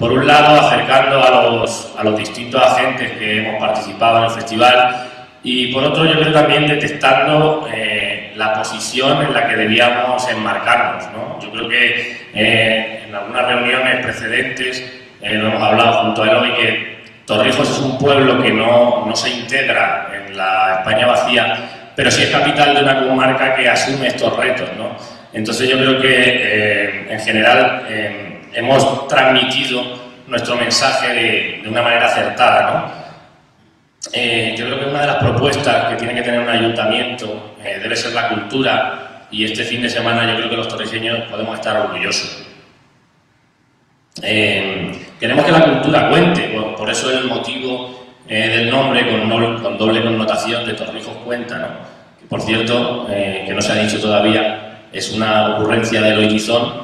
por un lado acercando a los distintos agentes que hemos participado en el festival y por otro yo creo también detectando la posición en la que debíamos enmarcarnos, ¿no? Yo creo que en algunas reuniones precedentes lo hemos hablado junto a Eloy, que Torrijos es un pueblo que no se integra en la España vacía, pero sí es capital de una comarca que asume estos retos, ¿no? Entonces yo creo que en general hemos transmitido nuestro mensaje de una manera acertada, ¿no? Yo creo que una de las propuestas que tiene que tener un ayuntamiento debe ser la cultura, y este fin de semana yo creo que los torrijeños podemos estar orgullosos. Queremos que la cultura cuente, por eso es el motivo del nombre con doble connotación de Torrijos Cuenta, ¿no? Que, por cierto, que no se ha dicho todavía, es una ocurrencia de Eloy Tizón,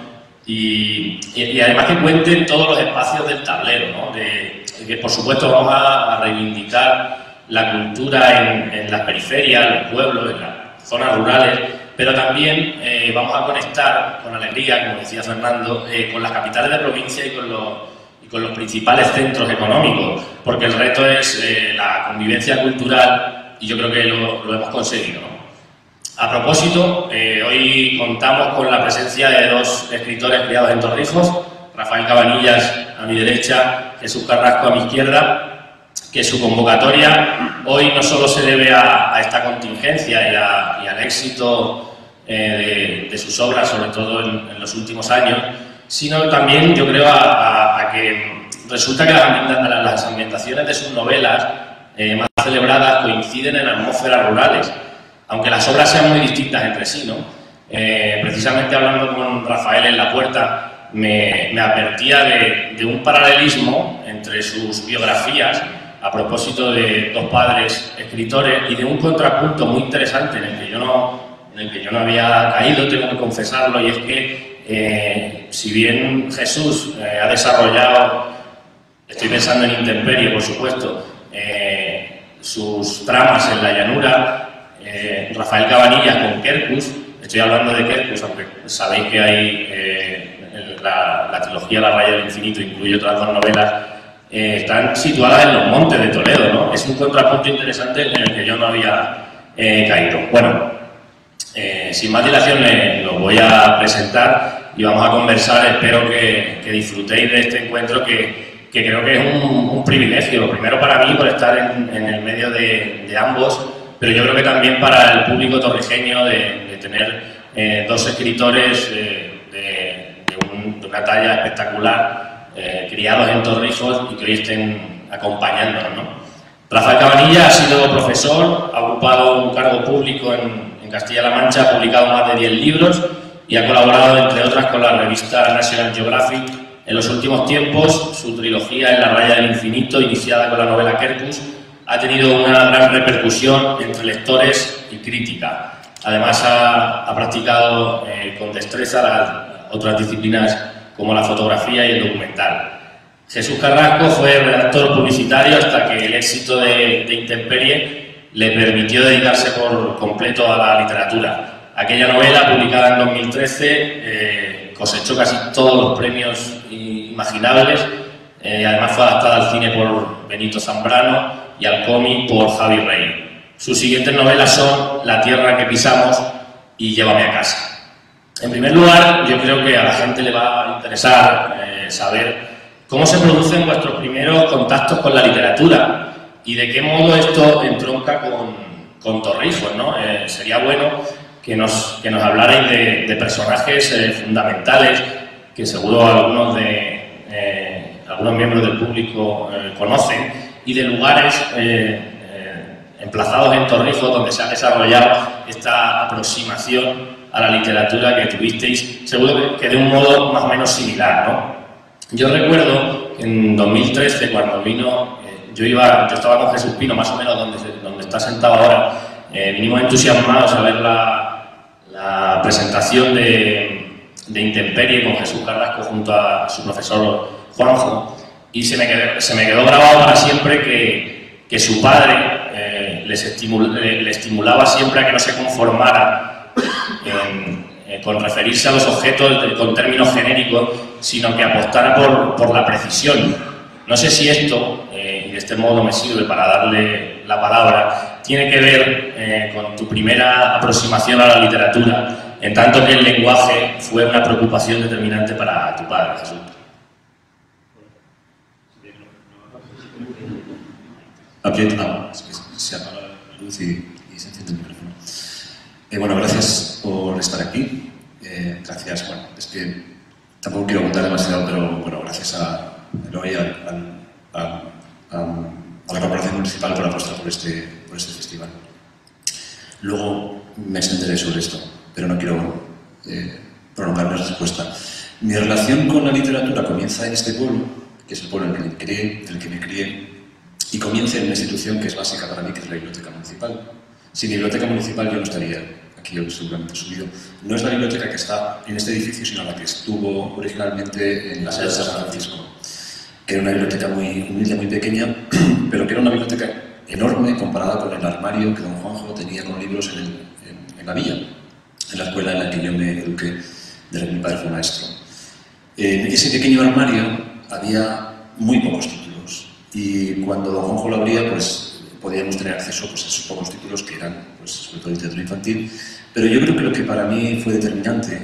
y además que cuente en todos los espacios del tablero, ¿no? Que por supuesto vamos a reivindicar la cultura en las periferias, en los pueblos, en las zonas rurales, pero también vamos a conectar con alegría, como decía Fernando, con las capitales de provincia y con los principales centros económicos, porque el reto es la convivencia cultural y yo creo que lo hemos conseguido, ¿no? A propósito, hoy contamos con la presencia de dos escritores criados en Torrijos, Rafael Cabanillas a mi derecha, Jesús Carrasco a mi izquierda, que su convocatoria hoy no solo se debe a esta contingencia y al éxito de sus obras, sobre todo en los últimos años, sino también, yo creo, a que resulta que las ambientaciones de sus novelas más celebradas coinciden en atmósferas rurales, aunque las obras sean muy distintas entre sí, ¿no? Precisamente hablando con Rafael en la puerta, me advertía de un paralelismo entre sus biografías a propósito de dos padres escritores y de un contrapunto muy interesante en el que yo no había caído, tengo que confesarlo, y es que si bien Jesús ha desarrollado, estoy pensando en Intemperie, por supuesto, sus tramas en la llanura, Rafael Cabanillas con Quercus, estoy hablando de Quercus, aunque sabéis que hay la trilogía La raya del infinito, incluye otras dos novelas, están situadas en los montes de Toledo, ¿no? Es un contrapunto interesante en el que yo no había caído. Bueno, sin más dilación lo voy a presentar y vamos a conversar. Espero que disfrutéis de este encuentro que creo que es un privilegio, lo primero para mí por estar en el medio de ambos, pero yo creo que también para el público torrijeño de tener dos escritores de una talla espectacular, criados en Torrijos y que hoy estén acompañándonos, ¿no? Rafael Cabanillas ha sido profesor, ha ocupado un cargo público en Castilla-La Mancha, ha publicado más de 10 libros y ha colaborado, entre otras, con la revista National Geographic. En los últimos tiempos, su trilogía En la raya del infinito, iniciada con la novela Quercus, ha tenido una gran repercusión entre lectores y crítica. Además, ha practicado con destreza las otras disciplinas como la fotografía y el documental. Jesús Carrasco fue redactor publicitario hasta que el éxito de Intemperie le permitió dedicarse por completo a la literatura. Aquella novela, publicada en 2013, cosechó casi todos los premios imaginables. Además fue adaptada al cine por Benito Zambrano y al cómic por Javi Rey. Sus siguientes novelas son La tierra que pisamos y Llévame a casa. En primer lugar, yo creo que a la gente le va a interesar saber cómo se producen vuestros primeros contactos con la literatura y de qué modo esto entronca con Torrijos, ¿no? Sería bueno que nos hablarais de personajes fundamentales que seguro algunos miembros del público conocen, y de lugares emplazados en Torrijos donde se ha desarrollado esta aproximación a la literatura que tuvisteis, seguro que de un modo más o menos similar, ¿no? Yo recuerdo que en 2013, cuando vino, yo estaba con Jesús Pino, más o menos donde está sentado ahora, vinimos entusiasmados a ver la presentación de Intemperie con Jesús Carrasco junto a su profesor Juanjo, y se me quedó grabado para siempre que su padre le estimulaba siempre a que no se conformara con referirse a los objetos con términos genéricos, sino que apostara por la precisión. No sé si esto, y de este modo me sirve para darle la palabra, tiene que ver con tu primera aproximación a la literatura, en tanto que el lenguaje fue una preocupación determinante para tu padre, Jesús. Se apaga la luz y se enciende el micrófono. Bueno, gracias por estar aquí. Gracias, bueno, es que tampoco quiero contar demasiado, pero bueno, gracias a Eloy, a la Corporación Municipal por apostar por este festival. Luego me extenderé sobre esto, pero no quiero prolongar la respuesta. Mi relación con la literatura comienza en este pueblo, que es el pueblo en el que me crié, y comienza en una institución que es básica para mí, que es la Biblioteca Municipal. Sin Biblioteca Municipal yo no estaría aquí hoy seguramente subido. No es la biblioteca que está en este edificio, sino la que estuvo originalmente en la sede de San Francisco, que era una biblioteca muy humilde, muy pequeña, pero que era una biblioteca enorme comparada con el armario que don Juanjo tenía con libros en la villa, en la escuela en la que yo me eduqué, de la que mi padre fue maestro. En ese pequeño armario había muy pocos títulos, y cuando don Juanjo lo abría, pues podíamos tener acceso pues, a esos pocos títulos que eran, pues, sobre todo literatura infantil. Pero yo creo que lo que para mí fue determinante,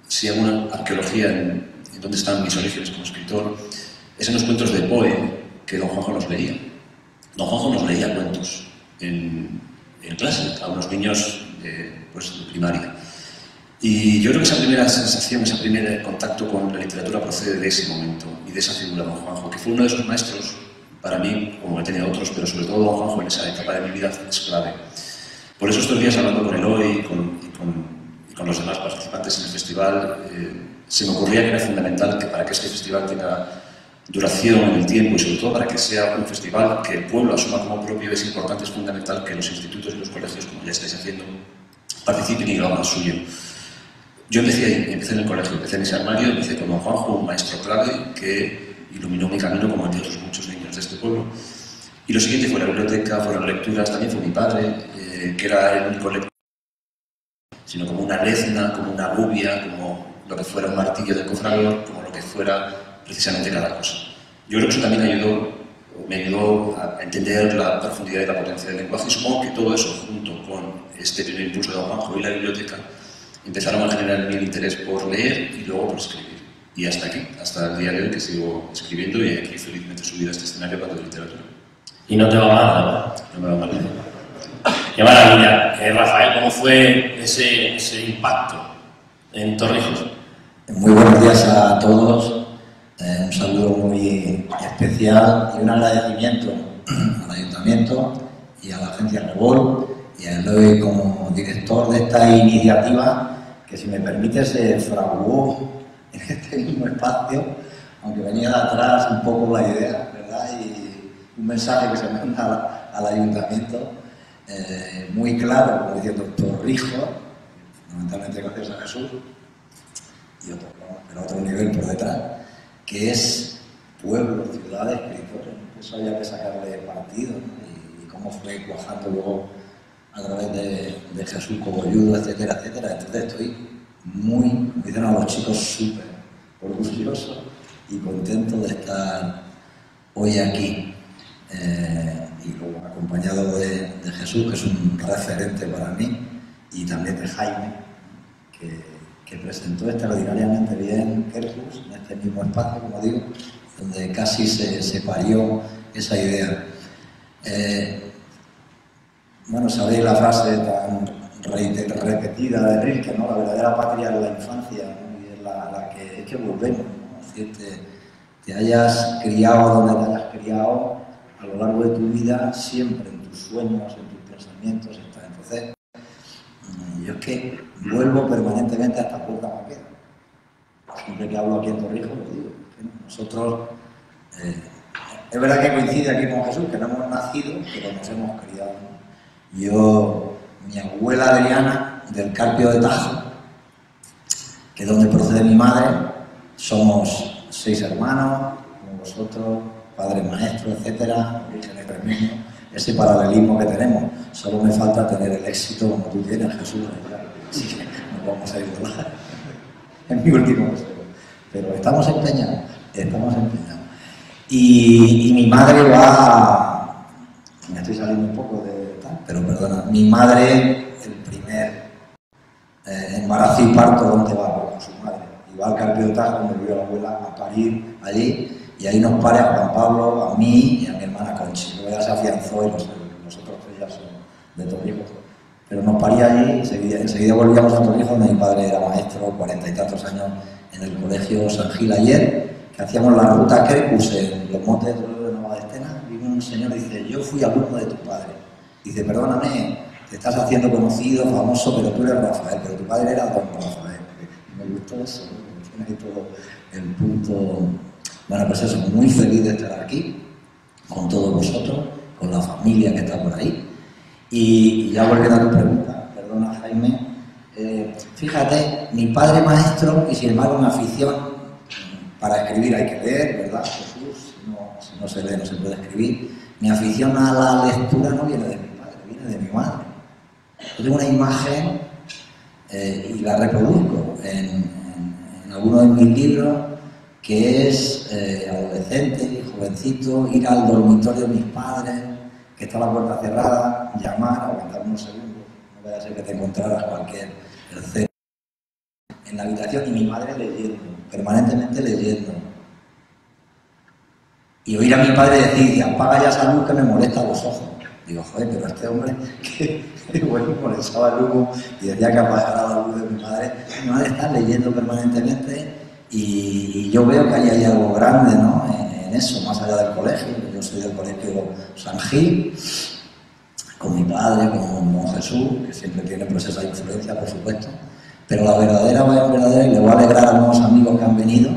si hago una arqueología en dónde están mis orígenes como escritor, es en los cuentos de Poe que don Juanjo nos leía. Don Juanjo nos leía cuentos en clase a unos niños pues, de primaria. Y yo creo que esa primera sensación, ese primer contacto con la literatura procede de ese momento y de esa figura de don Juanjo, que fue uno de esos maestros, para mí, como he tenido otros, pero sobre todo don Juanjo en esa etapa de mi vida es clave. Por eso estos días, hablando con Eloy y con los demás participantes en el festival, se me ocurría que era fundamental que para que este festival tenga duración en el tiempo y sobre todo para que sea un festival que el pueblo asuma como propio, es importante, es fundamental que los institutos y los colegios, como ya estáis haciendo, participen y lo hagan suyo. Yo empecé en el colegio, empecé en ese armario, empecé con don Juanjo, un maestro clave que iluminó mi camino como el de otros muchos niños de este pueblo. Y lo siguiente fue la biblioteca, fueron lecturas, también fue mi padre, que era el único lector, sino como una lezna, como una gubia, como lo que fuera un martillo de cofrador, como lo que fuera precisamente cada cosa. Yo creo que eso también me ayudó a entender la profundidad y la potencia del lenguaje, y supongo que todo eso, junto con este primer impulso de don Juanjo y la biblioteca, empezaron a generar mi interés por leer y luego por escribir. Y hasta aquí, hasta el día de hoy, que sigo escribiendo y aquí felizmente subido a este escenario hablando de literatura. Y no te va mal, ¿no? No me va mal. Qué maravilla. Rafael, ¿cómo fue ese impacto en Torrijos? Muy buenos días a todos. Un saludo muy especial y un agradecimiento al Ayuntamiento y a la agencia Revol y a Eloy como director de esta iniciativa que, si me permite, se fraguó en este mismo espacio, aunque venía de atrás un poco la idea, ¿verdad? Y un mensaje que se manda al Ayuntamiento muy claro, como diciendo Torrijos, fundamentalmente gracias a Jesús, y otro, ¿no? Pero otro nivel por detrás, que es pueblo, ciudad de escritores. Eso había que sacarle partido, ¿no? Y cómo fue cuajando luego a través de Jesús Cogolludo, etcétera, etcétera. Entonces estoy muy, como dicen a los chicos, súper orgulloso y contento de estar hoy aquí. Y luego acompañado de Jesús, que es un referente para mí, y también de Jaime, que presentó extraordinariamente bien Kerkus en este mismo espacio, como digo, donde casi se parió esa idea. Bueno, sabéis la frase tan repetida de Rilke, ¿no? La verdadera patria es la infancia, ¿no? Y es la que es que volvemos, ¿no? Es decir, te hayas criado donde te hayas criado, a lo largo de tu vida, siempre en tus sueños, en tus pensamientos, está. Entonces, yo es que vuelvo permanentemente a esta puerta maquera. Siempre que hablo aquí en Torrijos, lo digo. Nosotros, es verdad que coincide aquí con Jesús, que no hemos nacido, pero nos hemos criado. Yo, mi abuela Adriana, del Carpio de Tajo, que es donde procede mi madre, somos 6 hermanos, como vosotros, padres maestros, etcétera, orígenes extremeños. Ese paralelismo que tenemos, solo me falta tener el éxito como tú tienes, Jesús. Así que no vamos a ir a volar. Es mi último deseo. Pero estamos empeñados, estamos empeñados. Y mi madre va... Me estoy saliendo un poco de tal, pero perdona. Mi madre, el primer embarazo y parto, ¿dónde va? Con su madre. Y va al Carpiotaje, donde vivió la abuela, a parir allí. Y ahí nos pare a Juan Pablo, a mí y a mi hermana Conchi. Luego ya se afianzó y los otros tres ya son de Torrijos. Pero nos paría allí, enseguida volvíamos a Torrijos, donde mi padre era maestro, 40 y tantos años en el colegio San Gil ayer, que hacíamos la ruta Quercus en los montes de Nueva Estena. Vino un señor y dice, yo fui alumno de tu padre. Dice, perdóname, te estás haciendo conocido, famoso, pero tú eres Rafael, pero tu padre era don Rafael. Me gustó eso, ¿no? Tiene todo el punto... Bueno, pues eso, muy feliz de estar aquí, con todos vosotros, con la familia que está por ahí. Y ya volviendo a tu pregunta, perdona Jaime, fíjate, mi padre maestro y sin embargo una afición para escribir hay que leer, ¿verdad, Jesús? Si no se lee no se puede escribir. Mi afición a la lectura no viene de mi padre, viene de mi madre. Yo tengo una imagen y la reproduzco en algunos de mis libros, que es adolescente, jovencito, ir al dormitorio de mis padres, que está la puerta cerrada, llamar, aguantar unos segundos, no vaya a ser que te encontraras cualquier tercero en la habitación y mi madre leyendo, permanentemente leyendo. Y oír a mi padre decir, apaga ya esa luz que me molesta los ojos. Digo, joder, pero este hombre que bueno, molestaba el humo y decía que apagara la luz de mi madre está leyendo permanentemente y yo veo que ahí hay algo grande, ¿no? En eso, más allá del colegio. Yo soy del colegio San Gil, con mi padre, con don Jesús, que siempre tiene pues esa influencia, por supuesto. Pero la verdadera, y le voy a alegrar a algunos amigos que han venido,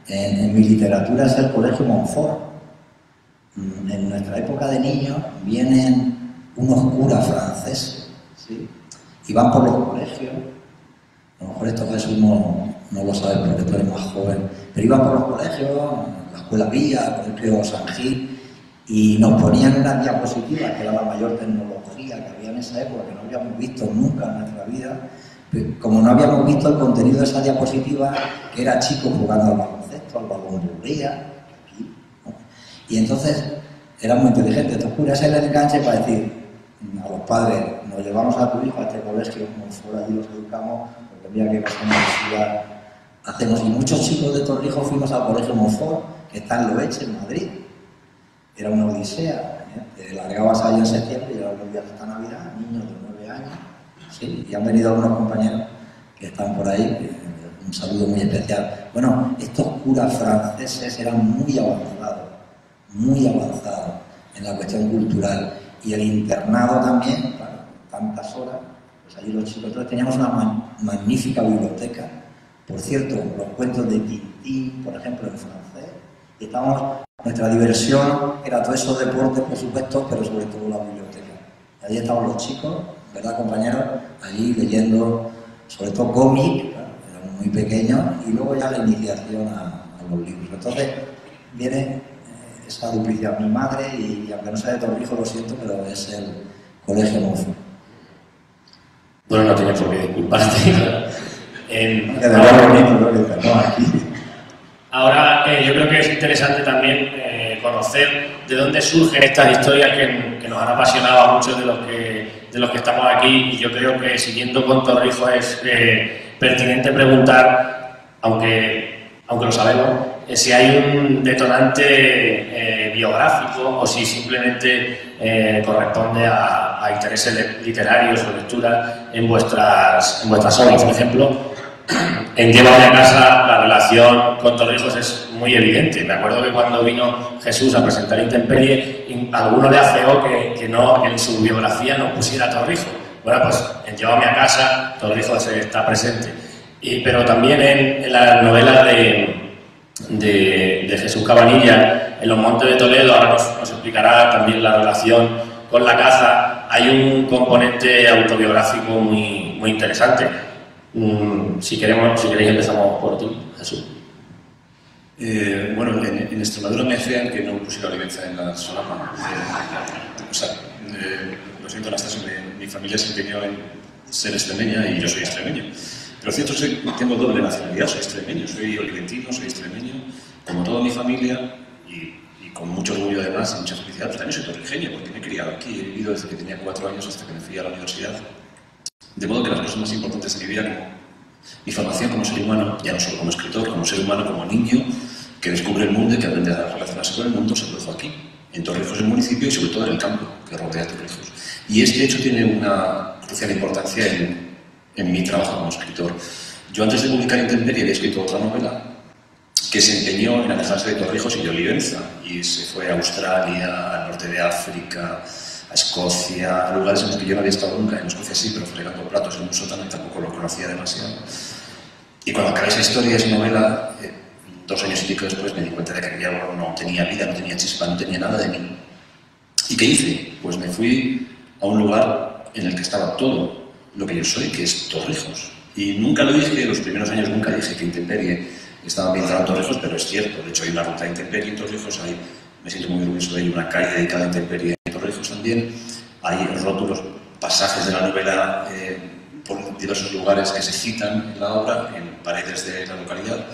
en mi literatura es el colegio Montfort. En nuestra época de niños vienen unos curas franceses, ¿sí? Y van por los colegios. A lo mejor esto Jesús no lo sabes porque tú eres más joven, pero iban por los colegios, la escuela Villa, el colegio San Gil, y nos ponían unas diapositivas, que era la mayor tecnología que había en esa época, que no habíamos visto nunca en nuestra vida. Como no habíamos visto el contenido de esa diapositiva, que era chicos jugando al baloncesto, al balón de Uría, aquí, ¿no? Y entonces era muy inteligente. Estos curas era el enganche para decir a los padres, nos llevamos a tu hijo a este colegio, como fuera allí los educamos, porque mira que cosa universidad hacemos. Y muchos chicos de Torrijos fuimos al colegio Montfort, que está en Loeche, en Madrid. Era una odisea, ¿eh? Te largabas ahí en septiembre y ahora volvías hasta Navidad, niños de 9 años. Sí, y han venido algunos compañeros que están por ahí, un saludo muy especial. Bueno, estos curas franceses eran muy avanzados en la cuestión cultural. Y el internado también, claro, tantas horas, pues allí los chicos, entonces teníamos una magnífica biblioteca. Por cierto, los cuentos de Tintín, por ejemplo, en francés. Y nuestra diversión era todos esos deportes, por supuesto, pero sobre todo la biblioteca. Y allí estaban los chicos, ¿verdad, compañeros? Allí leyendo, sobre todo cómic, ¿verdad? Eran muy pequeños, y luego ya la iniciación a los libros. Entonces viene esa duplicidad. Mi madre, y aunque no sea de Torrijos, lo siento, pero es el colegio Montfort. Bueno, no tienes por qué disculparte. Ahora yo creo que es interesante también conocer de dónde surgen estas historias que nos han apasionado a muchos de los que estamos aquí, y yo creo que siguiendo con Torrijos es pertinente preguntar, aunque lo sabemos, si hay un detonante biográfico o si simplemente corresponde a intereses literarios o lecturas en vuestras obras. Por ejemplo, en Llévame a casa la relación con Torrijos es muy evidente. Me acuerdo que cuando vino Jesús a presentar Intemperie, alguno le afeó que en su biografía no pusiera Torrijos. Bueno, pues en Llévame a casa Torrijos está presente. Pero también en la novela de Jesús Cabanilla, en Los Montes de Toledo, ahora nos explicará también la relación con la caza. Hay un componente autobiográfico muy, muy interesante. Si queréis empezamos por ti, Jesús. Bueno, en Extremadura me decían que no pusiera Olivenza en la solapa. Lo siento, Anastasio, mi familia se empeñó en ser extremeña y yo soy extremeño. Pero cierto es que tengo doble nacionalidad, soy extremeño, soy oliventino, soy extremeño, como toda mi familia, y con mucho orgullo además y mucha felicidad, pero también soy torrijeño, porque me he criado aquí, he vivido desde que tenía 4 años hasta que me fui a la universidad. De modo que las cosas más importantes de mi vida, como mi formación como ser humano, ya no solo como escritor, como ser humano, como niño, que descubre el mundo y que aprende a relacionarse con el mundo, se produjo aquí, en Torrijos, el municipio, y sobre todo en el campo que rodea Torrijos. Y este hecho tiene una crucial importancia en mi trabajo como escritor. Yo antes de publicar Intemperie había escrito otra novela que se empeñó en alejarse de Torrijos y de Olivenza, y se fue a Australia, al norte de África, a Escocia, a lugares en los que yo no había estado nunca. En Escocia sí, pero fregando platos en un sótano y tampoco lo conocía demasiado. Y cuando acabé esa historia, esa novela, 2 años y pico después me di cuenta de que aquella no tenía vida, no tenía chispa, no tenía nada de mí. ¿Y qué hice? Pues me fui a un lugar en el que estaba todo lo que yo soy, que es Torrijos. Y nunca lo dije, los primeros años nunca dije que Intemperie estaba ambientada en Torrijos, pero es cierto. De hecho, hay una ruta de Intemperie en Torrijos, me siento muy orgulloso de ello, una calle dedicada a Intemperie en Torrijos también. Hay rótulos, pasajes de la novela por diversos lugares que se citan en la obra, en paredes de la localidad.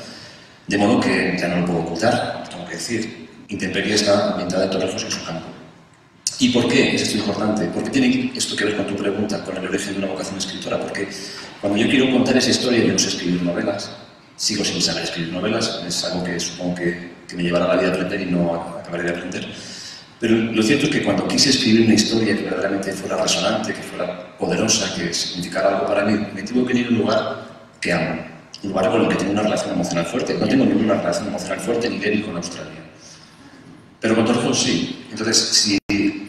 De modo que ya no lo puedo ocultar, tengo que decir. Intemperie está ambientada en Torrijos, en su campo. ¿Y por qué es esto importante? ¿Por qué tiene esto que ver con tu pregunta, con el origen de una vocación escritora? Porque cuando yo quiero contar esa historia, yo no sé escribir novelas, sigo sin saber escribir novelas, es algo que supongo que me llevará la vida a aprender y no acabaré de aprender. Pero lo cierto es que cuando quise escribir una historia que verdaderamente fuera resonante, que fuera poderosa, que significara algo para mí, me tuve que ir a un lugar que amo, un lugar con el que tengo una relación emocional fuerte. No tengo ninguna relación emocional fuerte ni de ni con Australia. Pero con Torrijos sí. Entonces, si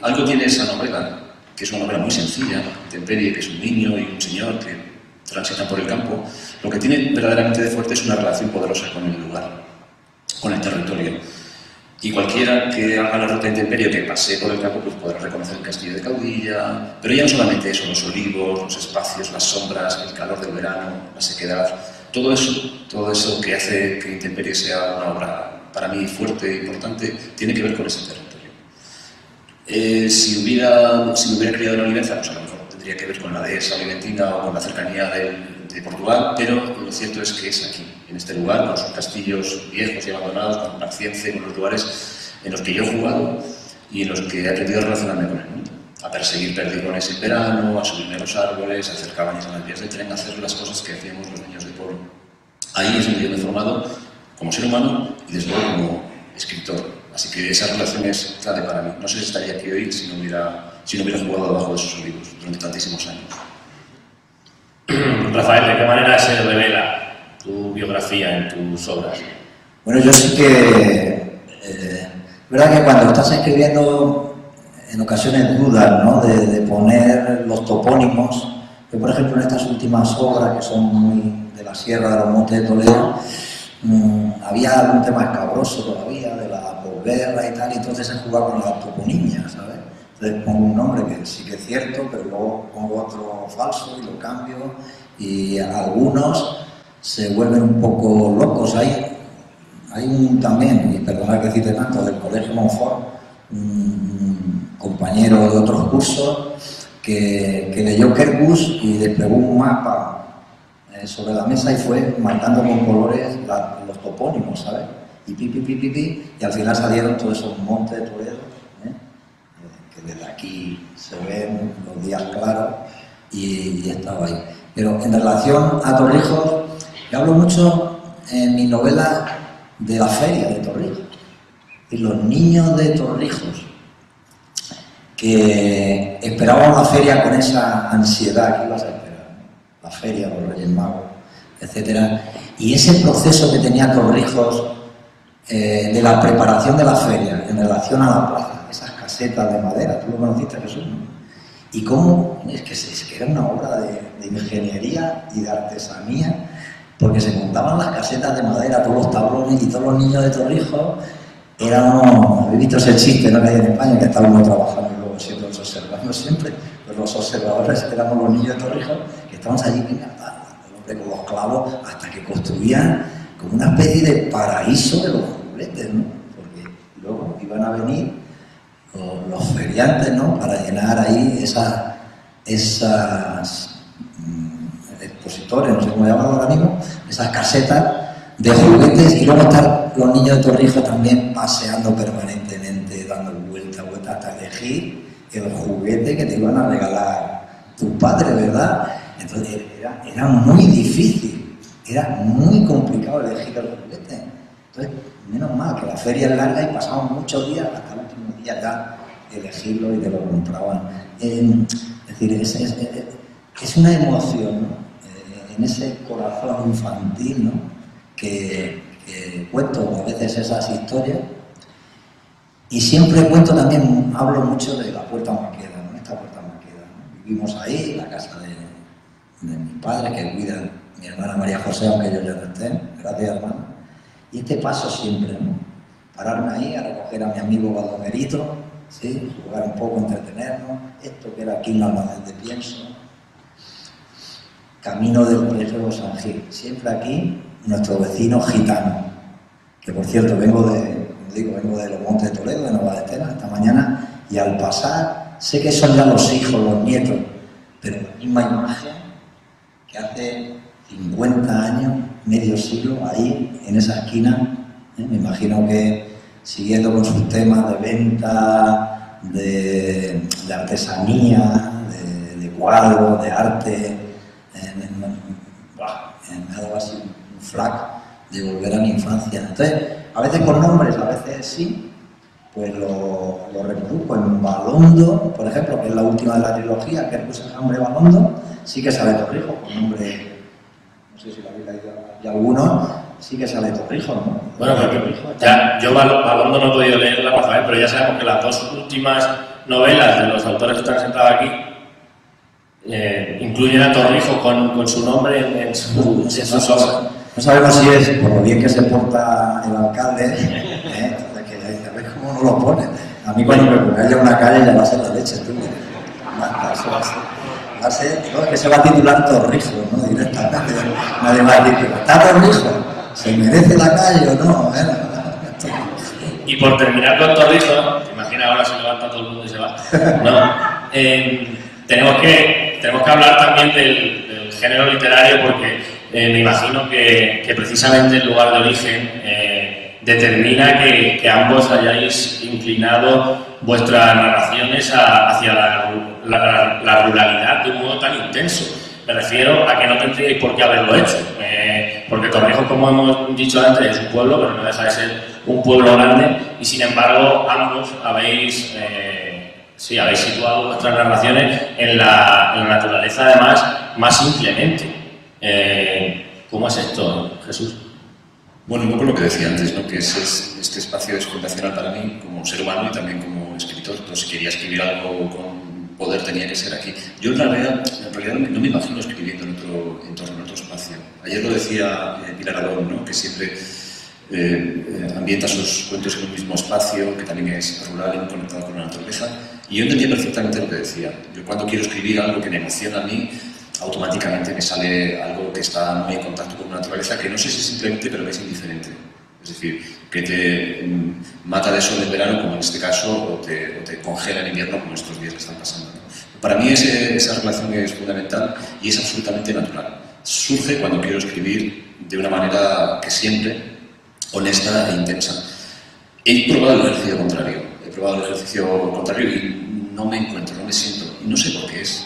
algo tiene esa novela, que es una novela muy sencilla, Intemperie, que es un niño y un señor que transitan por el campo, lo que tiene verdaderamente de fuerte es una relación poderosa con el lugar, con el territorio. Y cualquiera que haga la ruta de Intemperie, que pase por el campo, pues podrá reconocer el castillo de Caudilla, pero ya no solamente eso, los olivos, los espacios, las sombras, el calor del verano, la sequedad, todo eso que hace que Intemperie sea una obra para mí fuerte e importante, tiene que ver con ese territorio. Si me hubiera criado en Olivenza, pues a lo mejor tendría que ver con la dehesa oliventina o con la cercanía de Portugal, pero lo cierto es que es aquí, en este lugar, con sus castillos viejos y abandonados, con Marciense, con los lugares en los que yo he jugado y en los que he aprendido a relacionarme con el mundo, a perseguir perdigones en verano, a subirme a los árboles, a hacer cabañas en las vías de tren, a hacer las cosas que hacíamos los niños de pueblo. Ahí es donde yo me he formado como ser humano y desde luego como escritor. Así que esa relación es clave para mí. No sé si estaría aquí hoy si no hubiera jugado debajo de esos olivos durante tantísimos años. Rafael, ¿de qué manera se revela tu biografía en tus obras? Bueno, yo sí que... es verdad que cuando estás escribiendo, en ocasiones dudas, ¿no?, de poner los topónimos. Yo, por ejemplo, en estas últimas obras, que son muy de la Sierra de los Montes de Toledo, había algún tema escabroso todavía, de la posguerra y tal, y entonces he jugado con la toponimia, ¿sabes? Entonces pongo un nombre que sí que es cierto, pero luego pongo otro falso y lo cambio, y algunos se vuelven un poco locos. Hay un también, y perdonad que cite tanto, del Colegio Montfort, un compañero de otros cursos, que leyó Kerbus y desplegó un mapa sobre la mesa y fue marcando con colores los topónimos, ¿sabes? Y y al final salieron todos esos montes de Toledo, que desde aquí se ven los días claros, y estaba ahí. Pero en relación a Torrijos, yo hablo mucho en mi novela de la feria de Torrijos, y los niños de Torrijos que esperaban la feria con esa ansiedad que ibas a esperar, ¿no? La feria, los Reyes Magos, etc. Y ese proceso que tenía Torrijos de la preparación de la feria en relación a la plaza, esas casetas de madera, tú lo conociste, Jesús, ¿no? Y cómo, es que era una obra de ingeniería y de artesanía, porque se montaban las casetas de madera, todos los tablones, y todos los niños de Torrijos éramos, he visto ese chiste, ¿no?, que hay en España, que estábamos trabajando y luego siempre los observando siempre, pues los observadores éramos los niños de Torrijos, que estábamos allí, venga, con los clavos, hasta que construían como una especie de paraíso de los juguetes, ¿no? Porque luego iban a venir los feriantes, ¿no?, para llenar ahí esas expositores, no sé cómo llamarlo ahora mismo, esas casetas de juguetes, y luego están los niños de Torrijos también paseando permanentemente, dando vueltas hasta elegir el juguete que te iban a regalar tus padres, ¿verdad? Entonces era muy difícil, era muy complicado elegir el juguete. Entonces, menos mal que la feria es larga y pasamos muchos días, hasta el último día ya, elegirlo y te lo compraban. Es decir, es una emoción, ¿no? En ese corazón infantil, ¿no? que cuento a veces esas historias, y siempre cuento también, hablo mucho de la Puerta Marqueda, ¿no? Esta Puerta Marqueda, ¿no? Vivimos ahí, en la casa de mis padres, que cuidan mi hermana María José, aunque ellos ya no estén, gracias hermana. Y este paso siempre, ¿no? Pararme ahí a recoger a mi amigo Baldomerito, ¿sí? Jugar un poco, entretenernos, esto que era aquí en Almacén de Pienso, camino del colegio San Gil, siempre aquí, nuestro vecino gitano, que por cierto vengo de los Montes de Toledo, de Nueva Estela, esta mañana, y al pasar, sé que son ya los hijos, los nietos, pero la misma imagen que hace 50 años, medio siglo, ahí, en esa esquina, me imagino que siguiendo con sus temas de venta, de artesanía, de cuadros, de arte, me ha dado así un flash de volver a mi infancia. Entonces, a veces con nombres, a veces sí, pues lo reproduzco en Balondo, por ejemplo, que es la última de la trilogía, que puse el nombre Balondo, sí que sale Torrijos, con nombre, no sé si lo habéis leído ya algunos, sí que sale Torrijos, ¿no? Bueno, pero ya, yo Balondo no he podido leerla, Rafael, pero ya sabemos que las dos últimas novelas de los autores que están sentados aquí incluyen a Torrijos con su nombre en sus obras. No sabemos si es por lo bien que se porta el alcalde, que a ver cómo no lo pone. A mí cuando me ponga ya una calle ya va a ser la leche, tú. Va a ser, no, que se va a titular Torrijos, ¿no? Directamente. Nadie va a decir, ¿está Torrijos? ¿Se merece la calle o no? Bueno, y por terminar con Torrijos, te imaginas ahora se levanta todo el mundo y se va. No, tenemos que hablar también del género literario, porque me imagino que precisamente el lugar de origen determina que ambos hayáis inclinado vuestras narraciones hacia la ruralidad de un modo tan intenso. Me refiero a que no tendríais por qué haberlo hecho, porque Torrijos, como hemos dicho antes, es un pueblo, pero no deja de ser un pueblo grande, y sin embargo ambos habéis situado vuestras narraciones en la naturaleza, además, más simplemente. ¿Cómo es esto, Jesús? Bueno, un poco lo que decía antes, ¿no? Que este espacio es fundacional para mí como ser humano y también como escritor. Entonces, si quería escribir algo con poder, tenía que ser aquí. Yo en realidad no me imagino escribiendo en otro entorno, en otro espacio. Ayer lo decía Pilar Adón, ¿no? Que siempre ambienta sus cuentos en un mismo espacio, que también es rural y conectado con la naturaleza. Y yo entendía perfectamente lo que decía. Yo cuando quiero escribir algo que me emociona a mí, automáticamente me sale algo que está muy en contacto con la naturaleza, que no sé si es simplemente, pero es indiferente. Es decir, que te mata de sol en verano, como en este caso, o te congela en invierno, como estos días que están pasando, ¿no? Para mí esa relación es fundamental y es absolutamente natural. Surge cuando quiero escribir de una manera que siempre, honesta e intensa. He probado el ejercicio contrario y no me encuentro, no me siento, no sé por qué es.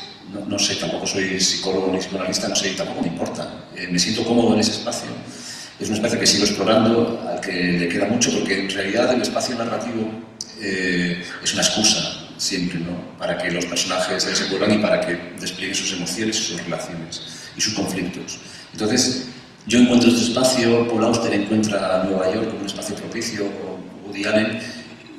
No sé, tampoco soy psicólogo ni psicoanalista, no sé, tampoco me importa. Me siento cómodo en ese espacio. Es un espacio que sigo explorando, al que le queda mucho, porque en realidad el espacio narrativo es una excusa siempre, ¿no? Para que los personajes se desenvuelvan y para que desplieguen sus emociones y sus relaciones y sus conflictos. Entonces, yo encuentro este espacio, Paul Auster encuentra Nueva York como un espacio propicio, o Woody Allen,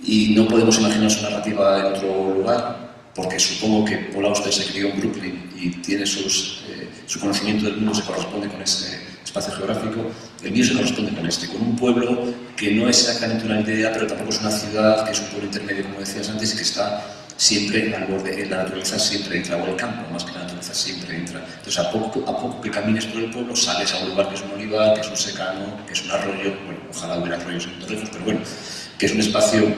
y no podemos imaginar su narrativa en otro lugar, porque supongo que Paul Auster se crió en Brooklyn y tiene su conocimiento del mundo se corresponde con ese espacio geográfico. El mío se corresponde con un pueblo que no es exactamente una aldea, pero tampoco es una ciudad, que es un pueblo intermedio, como decías antes, y que está siempre al borde. La naturaleza siempre entra, o el campo, más que la naturaleza, siempre entra. Entonces, a poco que camines por el pueblo, sales a un lugar que es un olivar, que es un secano, que es un arroyo. Bueno, ojalá hubiera arroyos en Torrijos, pero bueno, que es un espacio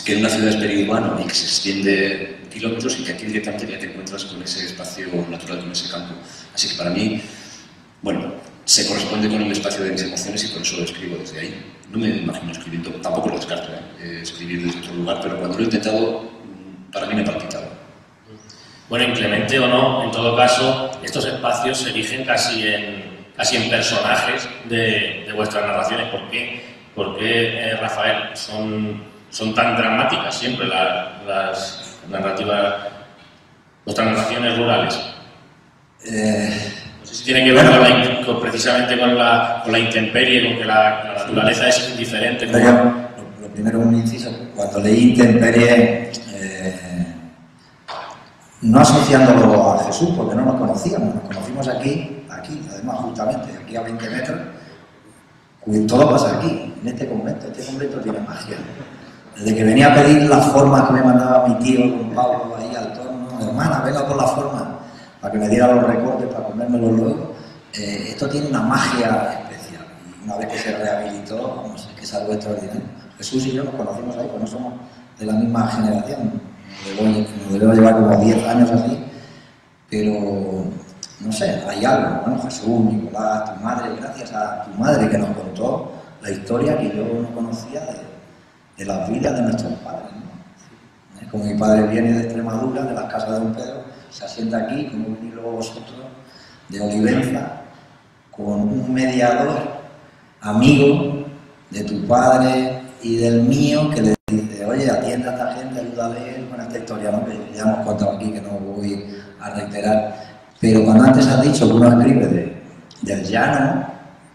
que en una ciudad es periurbano y que se extiende kilómetros, y que aquí directamente ya te encuentras con ese espacio natural, con ese campo. Así que para mí bueno, se corresponde con el espacio de mis emociones y por eso lo escribo desde ahí. No me imagino escribiendo, tampoco lo descarto, escribir desde otro lugar, pero cuando lo he intentado, para mí me ha palpitado. Bueno, inclemente o no, en todo caso, estos espacios se erigen casi en personajes de vuestras narraciones. ¿Por qué? Porque, Rafael, son tan dramáticas siempre las narrativas, vuestras narraciones rurales. No sé si tiene que ver precisamente con la intemperie, con que la naturaleza es indiferente. Lo primero, un inciso, cuando leí intemperie, no asociándolo a Jesús, porque no nos conocíamos, nos conocimos aquí, además justamente, aquí a 20 metros, todo pasa aquí, en este convento tiene magia. Desde que venía a pedir las formas que me mandaba mi tío con Pablo ahí al torno, hermana, venga por la forma, para que me diera los recortes, para comérmelos luego, esto tiene una magia especial. Y una vez que se rehabilitó, vamos, es que es algo extraordinario. Jesús y yo nos conocimos ahí, pues no somos de la misma generación, nos debemos llevar como 10 años así, pero no sé, hay algo, ¿no? Jesús, Nicolás, tu madre, gracias a tu madre que nos contó la historia que yo no conocía de las vidas de nuestros padres, ¿no? Como mi padre viene de Extremadura, de las casas de Don Pedro, se asienta aquí, como venís luego vosotros, de Olivenza, con un mediador, amigo de tu padre y del mío, que le dice, oye, atiende a esta gente, ayúdale con esta historia, ¿no? Que ya hemos contado aquí, que no voy a reiterar. Pero cuando antes has dicho que uno escribe del llano,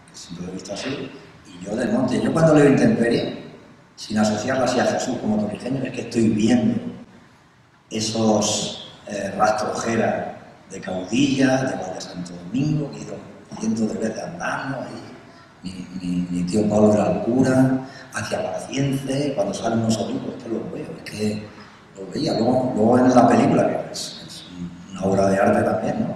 que siempre lo he visto así, y yo del monte, yo cuando leo intemperie, sin asociarlo así a Jesús como torrijeño, es que estoy viendo esos rastrojeras de Caudilla, de Valle Santo Domingo, que he ido cientos de veces andando ahí. Mi tío Pablo era el cura, hacia Paciente, cuando salen unos obispos, es que los veo, es que los veía. Luego en la película, que es una obra de arte también, ¿no?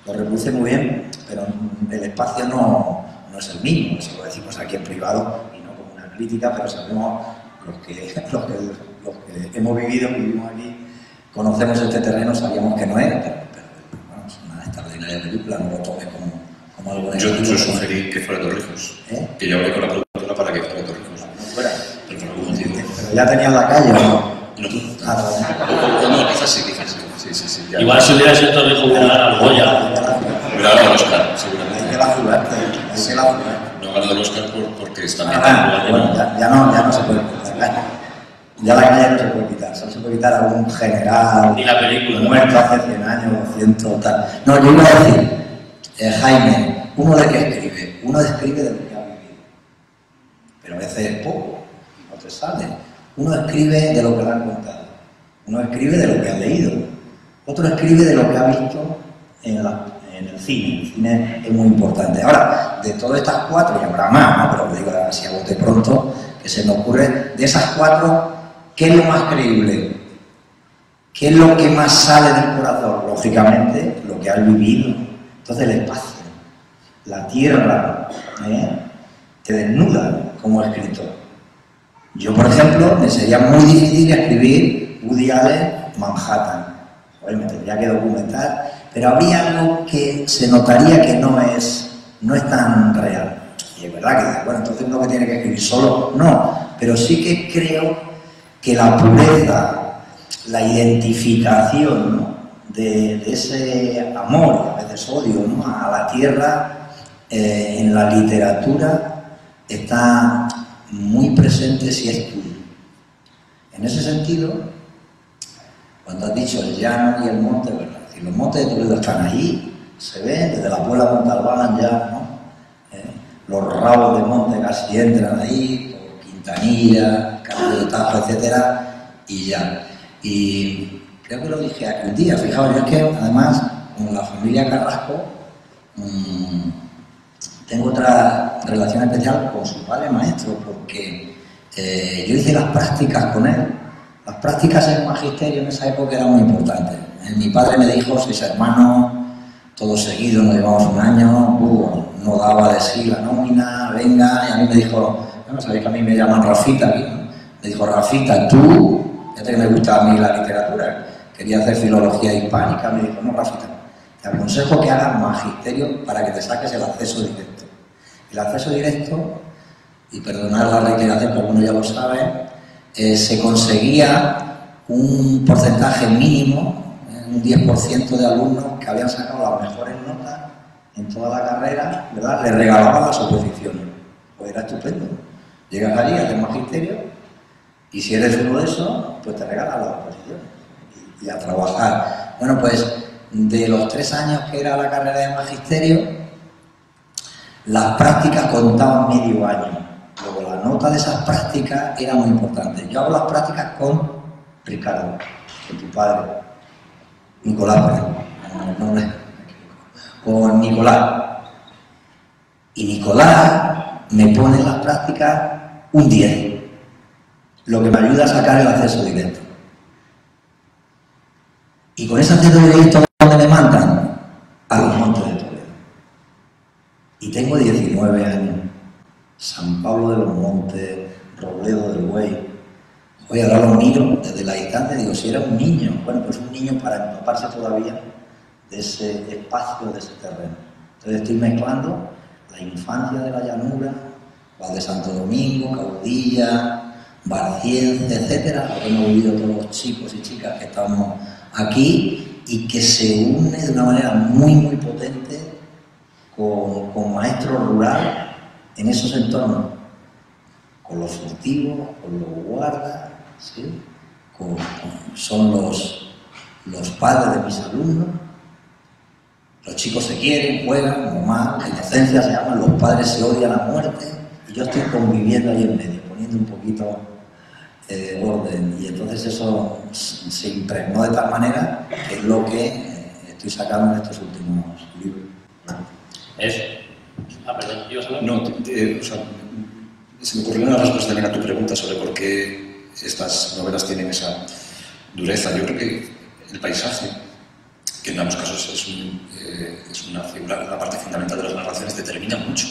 Lo reproduce muy bien, pero el espacio no es el mismo, eso lo decimos aquí en privado y no como una crítica, pero sabemos los que hemos vivido, vivimos aquí, conocemos este terreno, sabíamos que no era, pero bueno, es una extraordinaria película, no lo tomes como algo de... Yo sugerí que fuera Torrijos, que yo hablé con la productora para que fuera Torrijos. No fuera. Pero por algún motivo. ¿Pero ya tenían la calle o no? No, quizás sí. Sí, ya. Igual si hubiera sido Torrijos ganar al Goya. Hubiera ganado el Oscar, seguramente. Hay que la jugarte, No ha ganado el Oscar porque está bien. Bueno, ya no se puede quitar. Ya la calle no se puede quitar. Solo se puede quitar a algún general. Ni la película. Muerto hace 100 años, 200, tal. No, yo iba a decir, Jaime, ¿uno de qué escribe? Uno escribe de lo que ha vivido. Pero a veces es poco, no te sale. Uno escribe de lo que le han contado. Uno escribe de lo que ha leído. Otro escribe de lo que ha visto en el cine. El cine es muy importante. Ahora, de todas estas 4, y habrá más, ¿no? Pero digo así a bote pronto, que se me ocurre, de esas 4, ¿qué es lo más creíble? ¿Qué es lo que más sale del corazón? Lógicamente, lo que has vivido. Entonces, el espacio, la tierra, te desnuda como escritor. Yo, por ejemplo, me sería muy difícil escribir Woody Allen, Manhattan. Joder, me tendría que documentar, pero habría algo que se notaría que no es tan real. Y es verdad que, bueno, entonces uno que tiene que escribir solo, no, pero sí que creo que la pureza, la identificación, ¿no? de ese amor, y a veces odio, ¿no? a la tierra, en la literatura está muy presente si es tuyo. En ese sentido, cuando has dicho el llano y el monte, ¿verdad? Si los montes de Toledo están ahí, se ven desde la Puebla Montalbán ya, ¿no? Los rabos de monte casi entran ahí, por Quintanilla, Carlos de Tajo, etcétera, y ya. Y creo que lo dije aquel día, fijaos, yo es que además, con la familia Carrasco, tengo otra relación especial con su padre maestro, porque yo hice las prácticas con él. Las prácticas en magisterio en esa época eran muy importantes. Mi padre me dijo 6 hermanos, todos seguidos, nos llevamos un año, no daba de sí la nómina, venga, y a mí me dijo, bueno, sabéis que a mí me llaman Rafita aquí, ¿no? Me dijo, Rafita, tú, fíjate que me gusta a mí la literatura, quería hacer filología hispánica, me dijo, no, Rafita, te aconsejo que hagas magisterio para que te saques el acceso directo. El acceso directo, y perdonad la reiteración, que algunos ya lo saben, se conseguía un porcentaje mínimo, un 10% de alumnos que habían sacado las mejores notas en toda la carrera, ¿verdad? Les regalaban las oposiciones. Pues era estupendo. Llegas allí, haces magisterio, y si eres uno de esos, pues te regalan las oposiciones y a trabajar. Bueno, pues de los 3 años que era la carrera de magisterio, las prácticas contaban medio año. Luego la nota de esas prácticas era muy importante. Yo hago las prácticas con Ricardo, con tu padre, Nicolás, perdón, con Nicolás. Y Nicolás me pone en las prácticas un 10, lo que me ayuda a sacar el acceso directo. Y con ese acceso directo, ¿dónde me mandan? A los Montes de Toledo. Y tengo 19 años. San Pablo de los Montes, Robledo del Buey. Hoy ahora lo miro desde la distancia y digo, si era un niño, bueno, pues un niño para empaparse todavía de ese espacio, de ese terreno. Entonces estoy mezclando la infancia de la llanura, Val de Santo Domingo, Caudilla, Barciense, etcétera, lo que hemos vivido todos los chicos y chicas que estamos aquí y que se une de una manera muy, muy potente con maestros rurales en esos entornos, con los furtivos, con los guardas, ¿sí? Son los padres de mis alumnos. Los chicos se quieren, juegan, normal, en inocencia se llaman, los padres se odian a muerte, y yo estoy conviviendo ahí en medio, poniendo un poquito orden, y entonces eso se impregnó de tal manera que es lo que estoy sacando en estos últimos libros. Perdón, ¿ibas a hablar? No, o sea, se me ocurrió una respuesta también a tu pregunta sobre por qué estas novelas tienen esa dureza. Yo creo que el paisaje, que en ambos casos es una parte fundamental de las narraciones, determina mucho.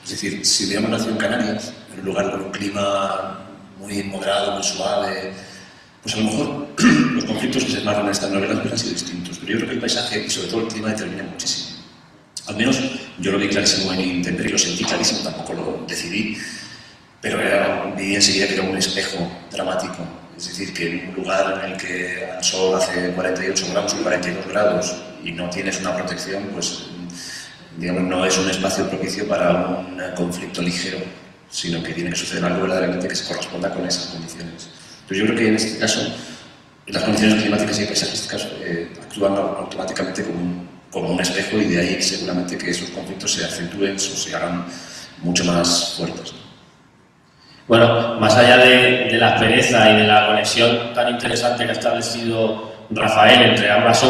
Es decir, si hubiéramos nacido en Canarias, en un lugar con un clima muy moderado, muy suave, pues a lo mejor los conflictos que se narran en estas novelas hubieran sido distintos. Pero yo creo que el paisaje y sobre todo el clima determina muchísimo. Al menos yo lo vi clarísimo en Intemperie, lo sentí clarísimo, tampoco lo decidí, pero vi enseguida que era un espejo dramático. Es decir, que en un lugar en el que el sol hace 48 grados o 42 grados y no tienes una protección, pues digamos, no es un espacio propicio para un conflicto ligero, sino que tiene que suceder algo verdaderamente que se corresponda con esas condiciones. Entonces yo creo que en este caso, las condiciones climáticas y paisajísticas actúan automáticamente como un espejo, y de ahí seguramente que esos conflictos se acentúen o se hagan mucho más fuertes. Bueno, más allá de la aspereza y de la conexión tan interesante que ha establecido Rafael entre ambas